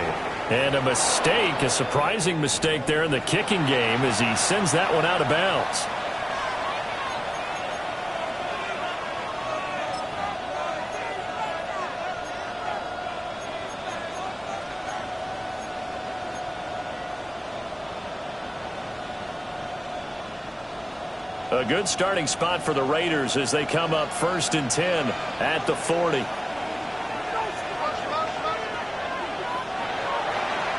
And a mistake, a surprising mistake there in the kicking game as he sends that one out of bounds. A good starting spot for the Raiders as they come up 1st and 10 at the 40.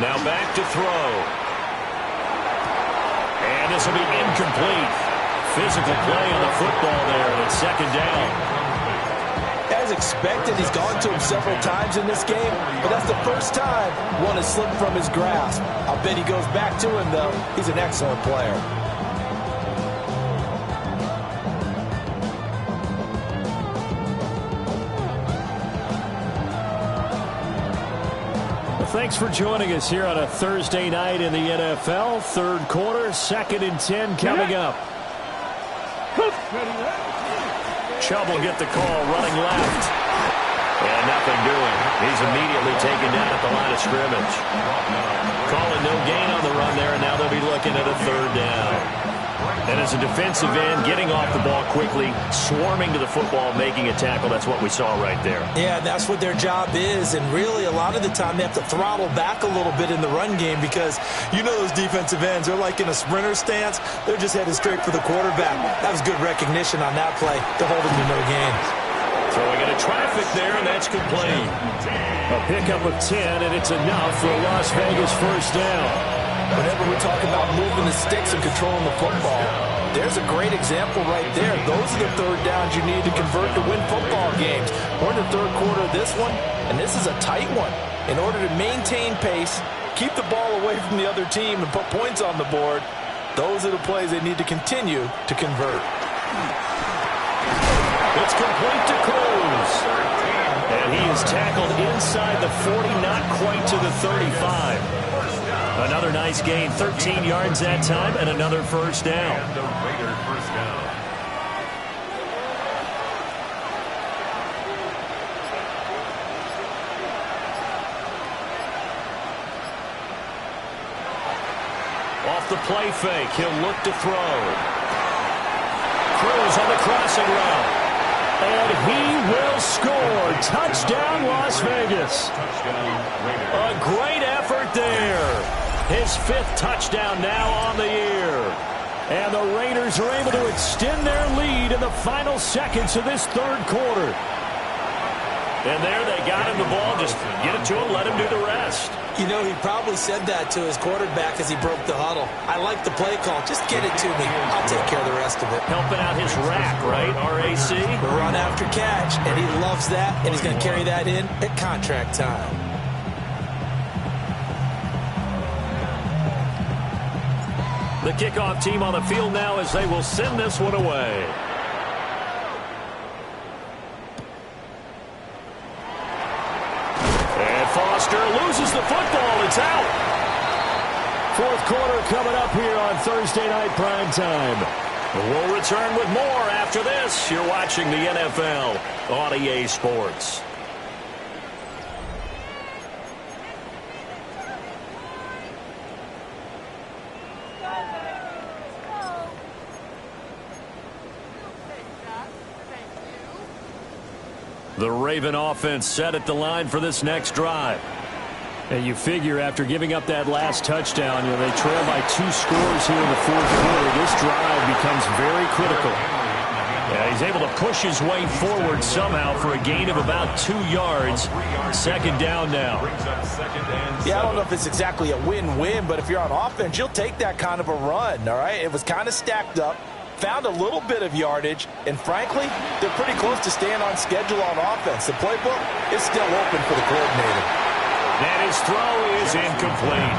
Now back to throw. And this will be incomplete. Physical play on the football there, and it's 2nd down. As expected, he's gone to him several times in this game, but that's the first time one has slipped from his grasp. I'll bet he goes back to him, though. He's an excellent player. Thanks for joining us here on a Thursday night in the NFL. 3rd quarter, 2nd and 10 coming up. Chubb will get the call running left. And nothing doing. He's immediately taken down at the line of scrimmage. Calling no gain on the run there, and now they'll be looking at a 3rd down. And as a defensive end, getting off the ball quickly, swarming to the football, making a tackle. That's what we saw right there. Yeah, that's what their job is. And really, a lot of the time, they have to throttle back a little bit in the run game because you know those defensive ends, they're like in a sprinter stance. They're just headed straight for the quarterback. That was good recognition on that play to hold him to no gain. Throwing into traffic there, and that's complete. A pickup of 10, and it's enough for a Las Vegas 1st down. Whenever we talk about moving the sticks and controlling the football, there's a great example right there. Those are the 3rd downs you need to convert to win football games. We're in the 3rd quarter of this one, and this is a tight one. In order to maintain pace, keep the ball away from the other team, and put points on the board, those are the plays they need to continue to convert. It's complete to Cruz. And he is tackled inside the 40, not quite to the 35. Another nice gain, 13 yards that time, and another 1st down. And the Raiders 1st down. Off the play fake, he'll look to throw. Cruz on the crossing route. And he will score. Touchdown, Las Vegas. A great effort there. His 5th touchdown now on the year. And the Raiders are able to extend their lead in the final seconds of this 3rd quarter. And there they got him the ball. Just get it to him, let him do the rest. You know, he probably said that to his quarterback as he broke the huddle. I like the play call. Just get it to me. I'll take care of the rest of it. Helping out his rack, right? RAC? Run after catch, and he loves that, and he's going to carry that in at contract time. The kickoff team on the field now as they will send this one away. And Foster loses the football. It's out. 4th quarter coming up here on Thursday Night Primetime. We'll return with more after this. You're watching the NFL on EA Sports. The Raven offense set at the line for this next drive. And you figure after giving up that last touchdown, they trail by 2 scores here in the 4th quarter. This drive becomes very critical. Yeah, he's able to push his way forward somehow for a gain of about 2 yards. 2nd down now. Yeah, I don't know if it's exactly a win-win, but if you're on offense, you'll take that kind of a run, all right? It was kind of stacked up. Found a little bit of yardage, and frankly, they're pretty close to staying on schedule on offense. The playbook is still open for the coordinator. And his throw is incomplete.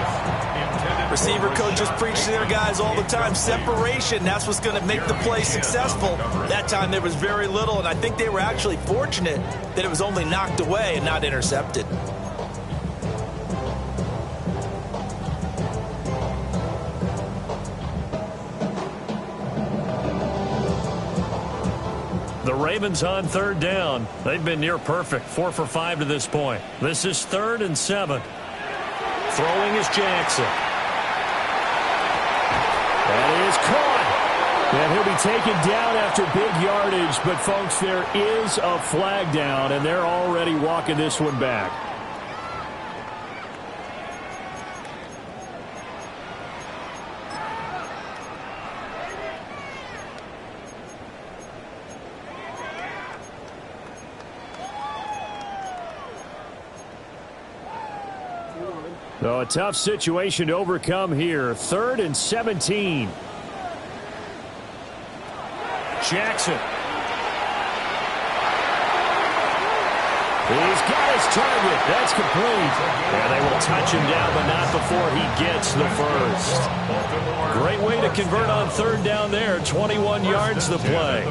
Receiver coaches preach to their guys all the time. Separation, that's what's going to make the play successful. That time there was very little, and I think they were actually fortunate that it was only knocked away and not intercepted. The Ravens on 3rd down. They've been near perfect. 4 for 5 to this point. This is 3rd and 7. Throwing is Jackson. That is caught. And he'll be taken down after big yardage. But, folks, there is a flag down, and they're already walking this one back. So a tough situation to overcome here. 3rd and 17. Jackson. He's got his target. That's complete. And they will touch him down, but not before he gets the first. Great way to convert on 3rd down there. 21 yards the play.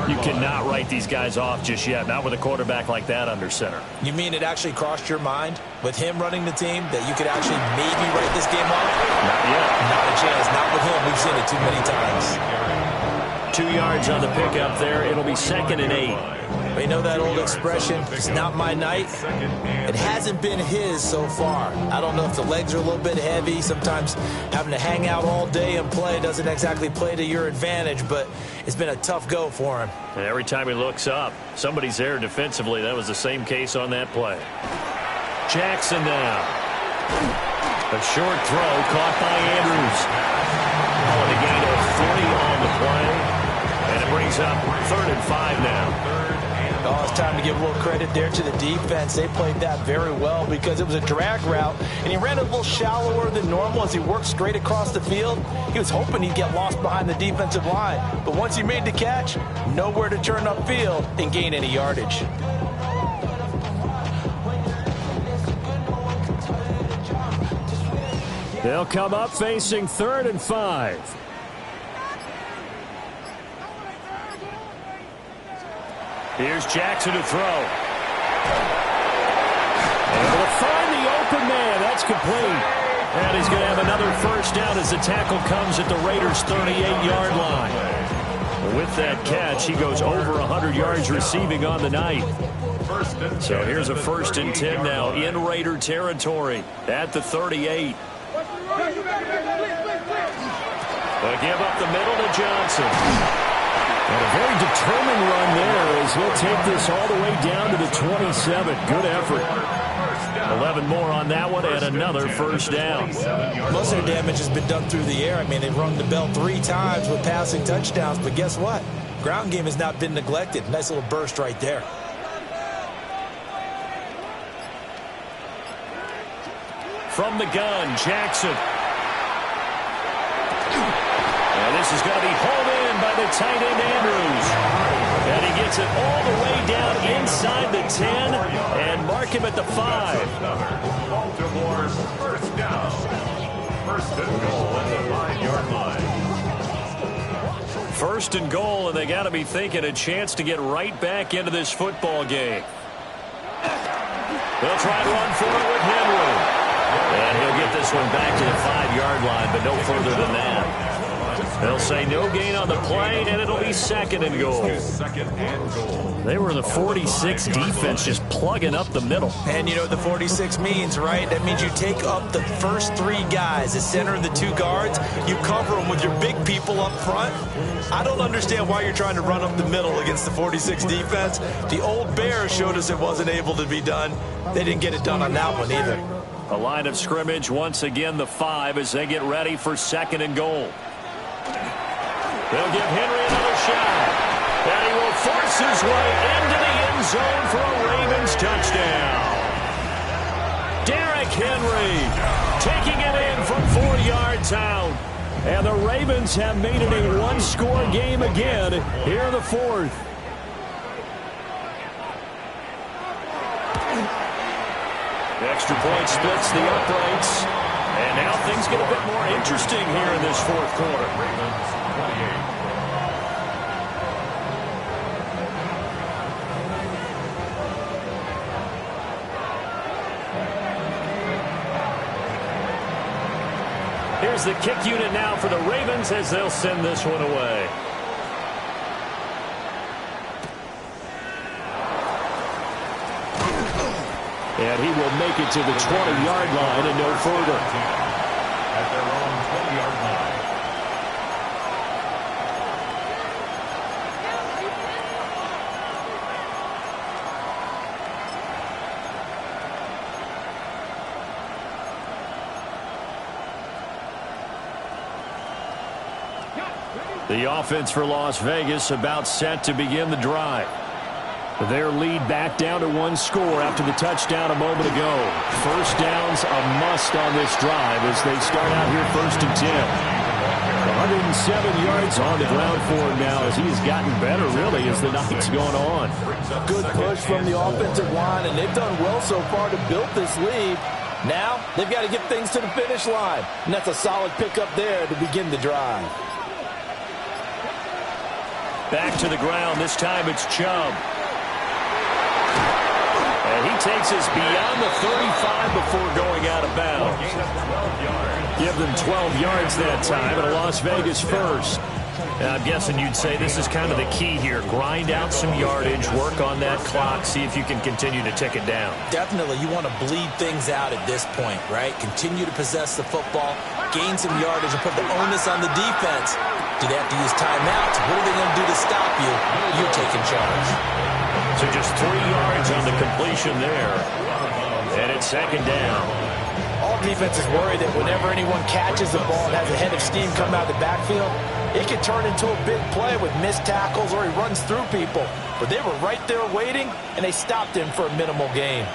You cannot write these guys off just yet, not with a quarterback like that under center. You mean it actually crossed your mind with him running the team that you could actually maybe write this game off? Not yet. Not a chance. Not with him. We've seen it too many times. 2 yards on the pickup there. It'll be 2nd and 8. You know that old expression, it's not my night? It hasn't been his so far. I don't know if the legs are a little bit heavy. Sometimes having to hang out all day and play doesn't exactly play to your advantage, but it's been a tough go for him. And every time he looks up, somebody's there defensively. That was the same case on that play. Jackson now. A short throw caught by Andrews. On the gain of 3 on the play. And it brings up 3rd and 5 now. Oh, it's time to give a little credit there to the defense. They played that very well because it was a drag route, and he ran a little shallower than normal as he worked straight across the field. He was hoping he'd get lost behind the defensive line, but once he made the catch, nowhere to turn upfield and gain any yardage. They'll come up facing 3rd and 5. Here's Jackson to throw. Able to find the open man. That's complete. And he's going to have another first down as the tackle comes at the Raiders' 38-yard line. With that catch, he goes over 100 yards receiving on the night. So here's a 1st and 10 now in Raider territory at the 38. They give up the middle to Johnson. And a very determined run there as he'll take this all the way down to the 27. Good effort. 11 more on that one and another first down. Most of their damage has been done through the air. I mean, they've rung the bell 3 times with passing touchdowns, but guess what? Ground game has not been neglected. Nice little burst right there. From the gun, Jackson. And this is going to be hauled in by the tight end, Andrews. And he gets it all the way down inside the 10 and mark him at the 5. Baltimore first down. First and goal at the 5-yard line. First and goal, and they got to be thinking a chance to get right back into this football game. They'll try to run for it with Henry. And he'll get this one back to the 5-yard line, but no further than that. They'll say no gain on the play, and it'll be second and goal. Second and goal. They were the 46 defense just plugging up the middle. And you know what the 46 means, right? That means you take up the first 3 guys, the center and the 2 guards. You cover them with your big people up front. I don't understand why you're trying to run up the middle against the 46 defense. The old Bears showed us it wasn't able to be done. They didn't get it done on that one either. A line of scrimmage, once again the 5 as they get ready for second and goal. They'll give Henry another shot. And he will force his way into the end zone for a Ravens touchdown. Derrick Henry taking it in from 4 yards out. And the Ravens have made it a one-score game again here in the 4th. Extra point splits the uprights. And now things get a bit more interesting here in this 4th quarter. Here's the kick unit now for the Ravens as they'll send this one away. And he will make it to the 20-yard line and no further. At their own 20-yard line. The offense for Las Vegas about set to begin the drive. Their lead back down to 1 score after the touchdown a moment ago. First down's a must on this drive as they start out here 1st and 10. 107 yards on the ground for him now as he has gotten better really as the night's going on. Good push from the offensive line, and they've done well so far to build this lead. Now they've got to get things to the finish line, and that's a solid pickup there to begin the drive. Back to the ground. This time it's Chubb. And he takes us beyond the 35 before going out of bounds. Give them 12 yards that time, and a Las Vegas first. And I'm guessing you'd say this is kind of the key here. Grind out some yardage, work on that clock, see if you can continue to tick it down. Definitely, you want to bleed things out at this point, right? Continue to possess the football, gain some yardage, and put the onus on the defense. Do they have to use timeouts? What are they going to do to stop you? You're taking charge. So just 3 yards on the completion there. And it's second down. All defenses worry that whenever anyone catches the ball and has a head of steam come out of the backfield, it can turn into a big play with missed tackles or he runs through people. But they were right there waiting, and they stopped him for a minimal gain.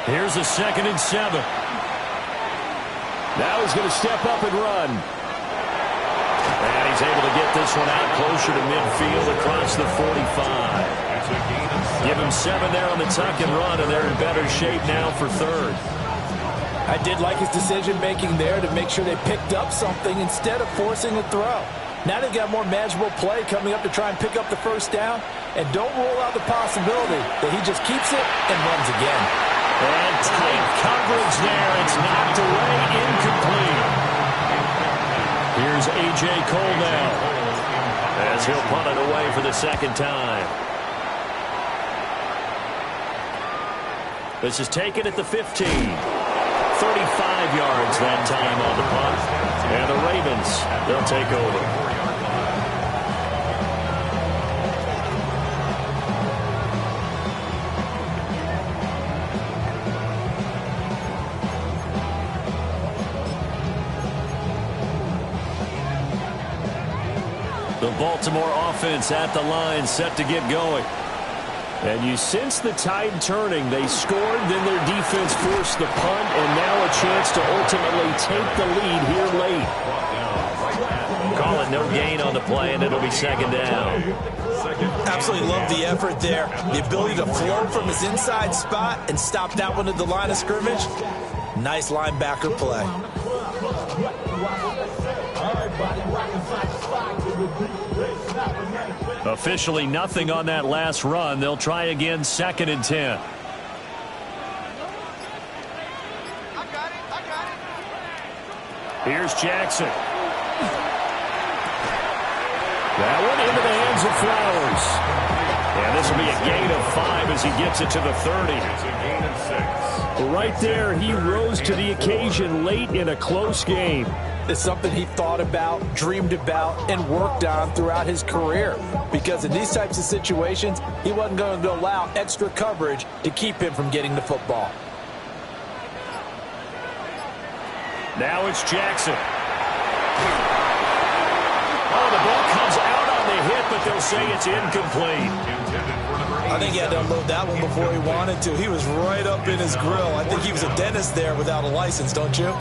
Here's a 2nd and 7. Now he's going to step up and run. And he's able to get this one out closer to midfield across the 45. Give him 7 there on the tuck and run, and they're in better shape now for 3rd. I did like his decision-making there to make sure they picked up something instead of forcing a throw. Now they've got more manageable play coming up to try and pick up the first down, and don't rule out the possibility that he just keeps it and runs again. And tight coverage there. It's knocked away, incomplete. Here's A.J. Cole now as he'll punt it away for the 2nd time. This is taken at the 15. 35 yards that time on the punt. And the Ravens, they'll take over. The Baltimore offense at the line, set to get going. And you sense the tide turning. They scored, then their defense forced the punt, and now a chance to ultimately take the lead here late. Call it no gain on the play, and it'll be second down. Absolutely love the effort there. The ability to flow from his inside spot and stop that one at the line of scrimmage. Nice linebacker play. Officially nothing on that last run. They'll try again, 2nd and 10. Here's Jackson. That one into the hands of Flowers. And this will be a gain of 5 as he gets it to the 30. Right there, he rose to the occasion late in a close game. It's something he thought about, dreamed about, and worked on throughout his career. Because in these types of situations, he wasn't going to allow extra coverage to keep him from getting the football. Now it's Jackson. Oh, the ball comes out on the hit, but they'll say it's incomplete. I think he had to unload that one before he wanted to. He was right up in his grill. I think he was a dentist there without a license, don't you?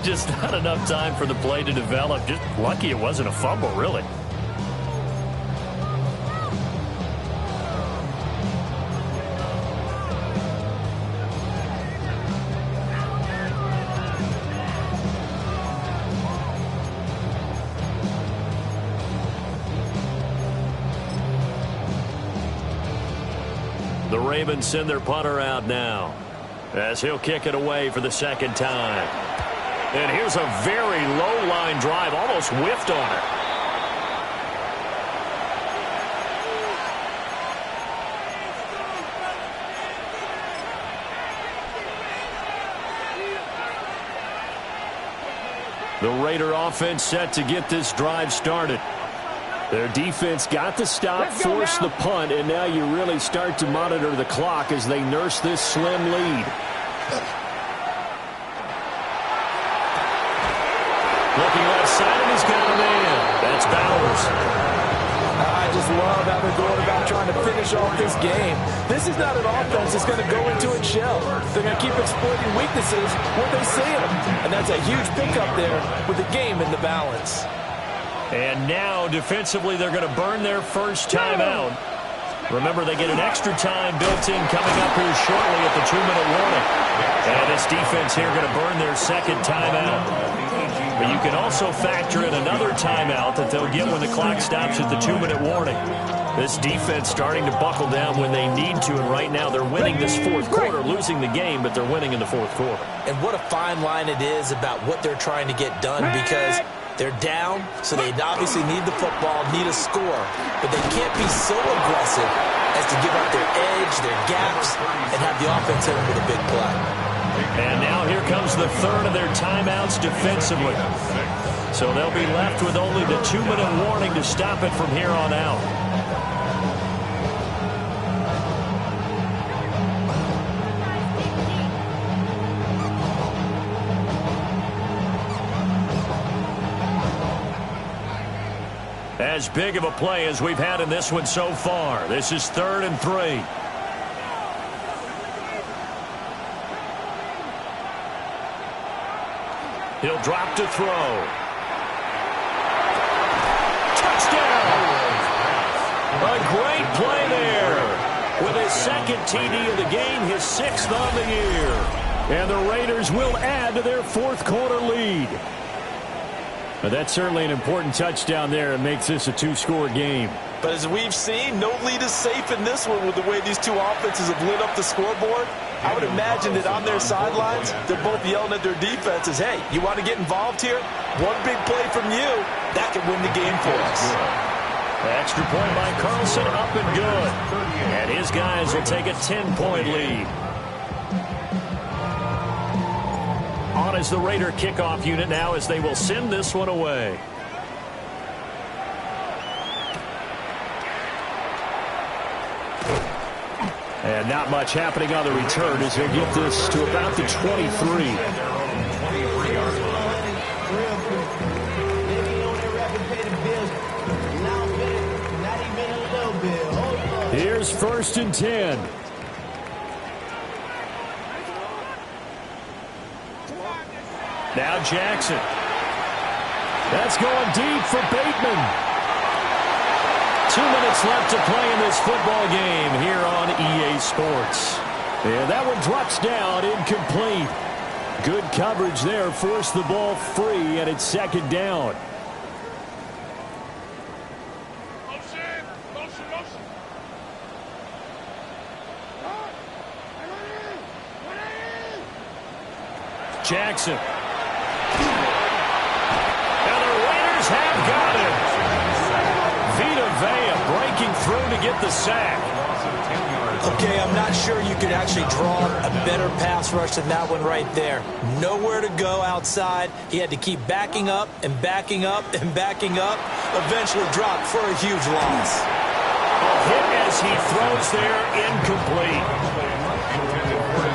Just not enough time for the play to develop. Just lucky it wasn't a fumble, really. The Ravens send their punter out now as he'll kick it away for the second time. And here's a very low line drive, almost whiffed on it. The Raider offense set to get this drive started. Their defense got the stop, forced the punt, and now you really start to monitor the clock as they nurse this slim lead. Looking left side, and he's got a man. That's Bowers. I just love how they're going about trying to finish off this game. This is not an offense that's going to go into its shell. They're going to keep exploiting weaknesses when they see them. And that's a huge pickup there with the game in the balance. And now, defensively, they're going to burn their first timeout. Remember, they get an extra time built in coming up here shortly at the 2-minute warning. And this defense here going to burn their second timeout. But you can also factor in another timeout that they'll get when the clock stops at the 2-minute warning. This defense starting to buckle down when they need to, and right now they're winning this fourth quarter, losing the game, but they're winning in the fourth quarter. And what a fine line it is about what they're trying to get done, because they're down, so they obviously need the football, need a score, but they can't be so aggressive as to give up their edge, their gaps, and have the offense hit them with a big play. And now here comes the third of their timeouts defensively. So they'll be left with only the 2-minute warning to stop it from here on out. As big of a play as we've had in this one so far. This is 3rd and 3. He'll drop to throw. Touchdown! A great play there. With his second TD of the game, his 6th on the year. And the Raiders will add to their fourth quarter lead. But that's certainly an important touchdown there. It makes this a 2-score game. But as we've seen, no lead is safe in this one with the way these two offenses have lit up the scoreboard. I would imagine that on their sidelines, they're both yelling at their defenses, hey, you want to get involved here? One big play from you, that could win the game for us. Extra point by Carlson, up and good. And his guys will take a 10-point lead. On is the Raider kickoff unit now as they will send this one away. And not much happening on the return as he'll get this to about the 23. Here's 1st and 10. Now Jackson. That's going deep for Bateman. 2 minutes left to play in this football game here on EA Sports. And that one drops down, incomplete. Good coverage there, forced the ball free, and it's 2nd down. Jackson. And the Raiders have got him. Vita Vea breaking through to get the sack. Okay, I'm not sure you could actually draw a better pass rush than that one right there. Nowhere to go outside. He had to keep backing up and backing up and backing up. Eventually dropped for a huge loss. A hit as he throws there, incomplete.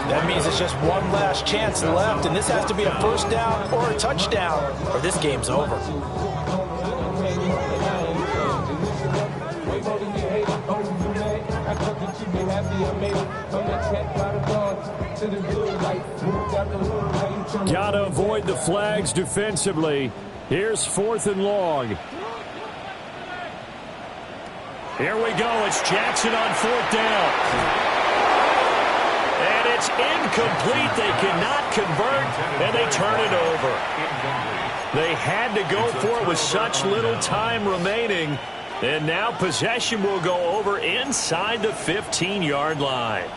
That means it's just one last chance left, and this has to be a 1st down or a touchdown, or this game's over. Gotta avoid the flags defensively. Here's 4th and long. Here we go. It's Jackson on 4th down. And it's incomplete. They cannot convert, and they turn it over. They had to go for it with such little time remaining. And now possession will go over inside the 15-yard line.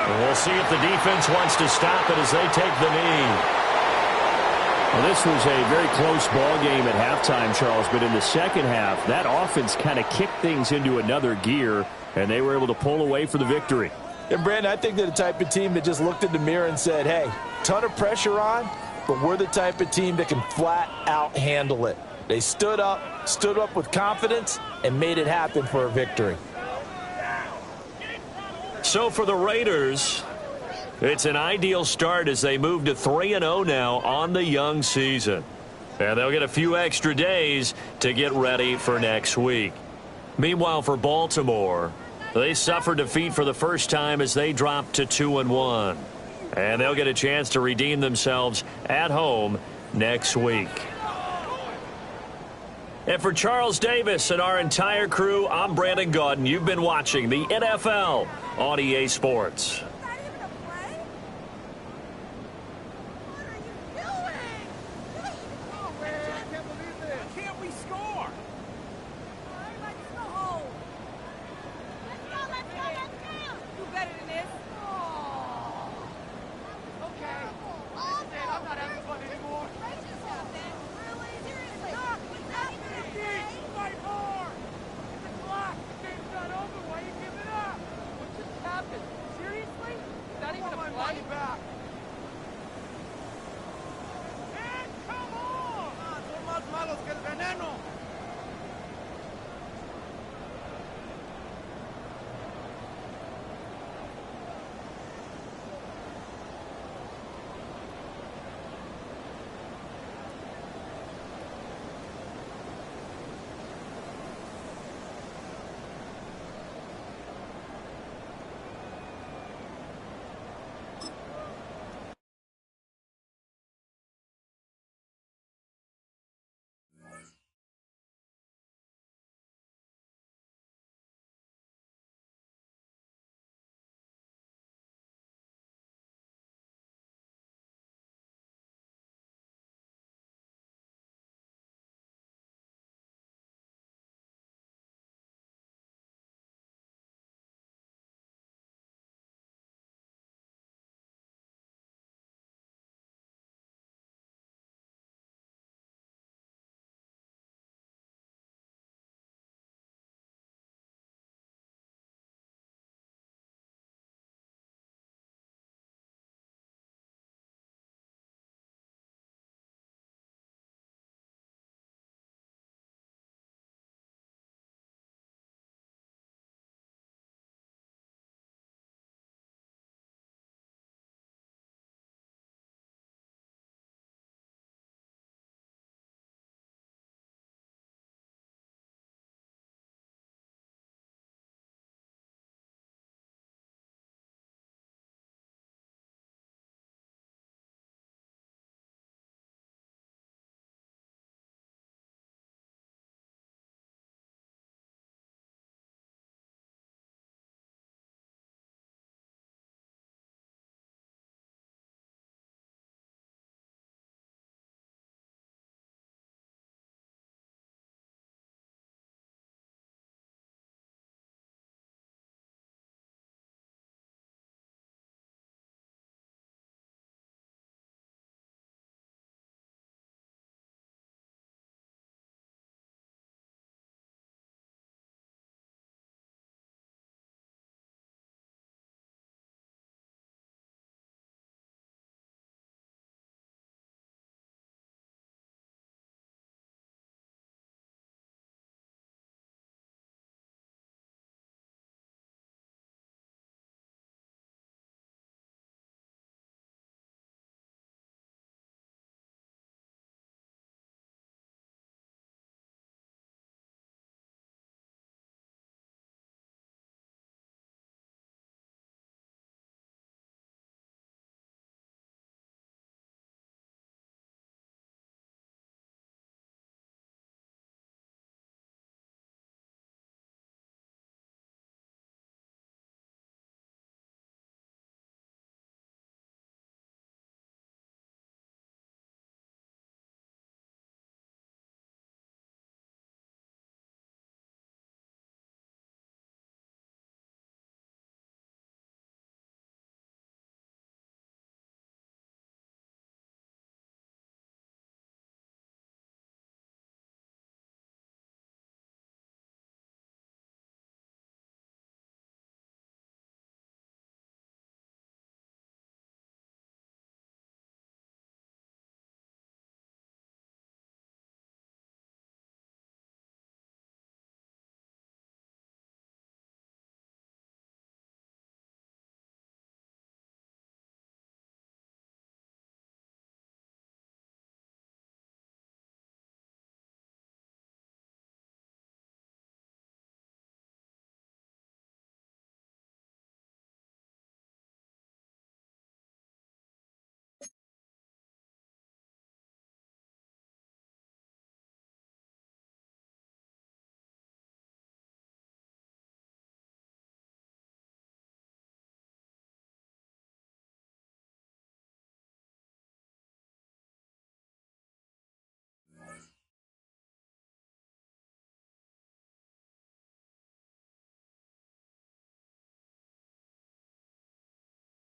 We'll see if the defense wants to stop it as they take the knee. Well, this was a very close ball game at halftime, Charles, but in the second half, that offense kind of kicked things into another gear, and they were able to pull away for the victory. And, Brandon, I think they're the type of team that just looked in the mirror and said, hey, ton of pressure on, but we're the type of team that can flat out handle it. They stood up with confidence, and made it happen for a victory. So for the Raiders, it's an ideal start as they move to 3-0 now on the young season. And they'll get a few extra days to get ready for next week. Meanwhile, for Baltimore, they suffered defeat for the first time as they dropped to 2-1. And they'll get a chance to redeem themselves at home next week. And for Charles Davis and our entire crew, I'm Brandon Gaudin. You've been watching the NFL on EA Sports. Son más malos que el veneno.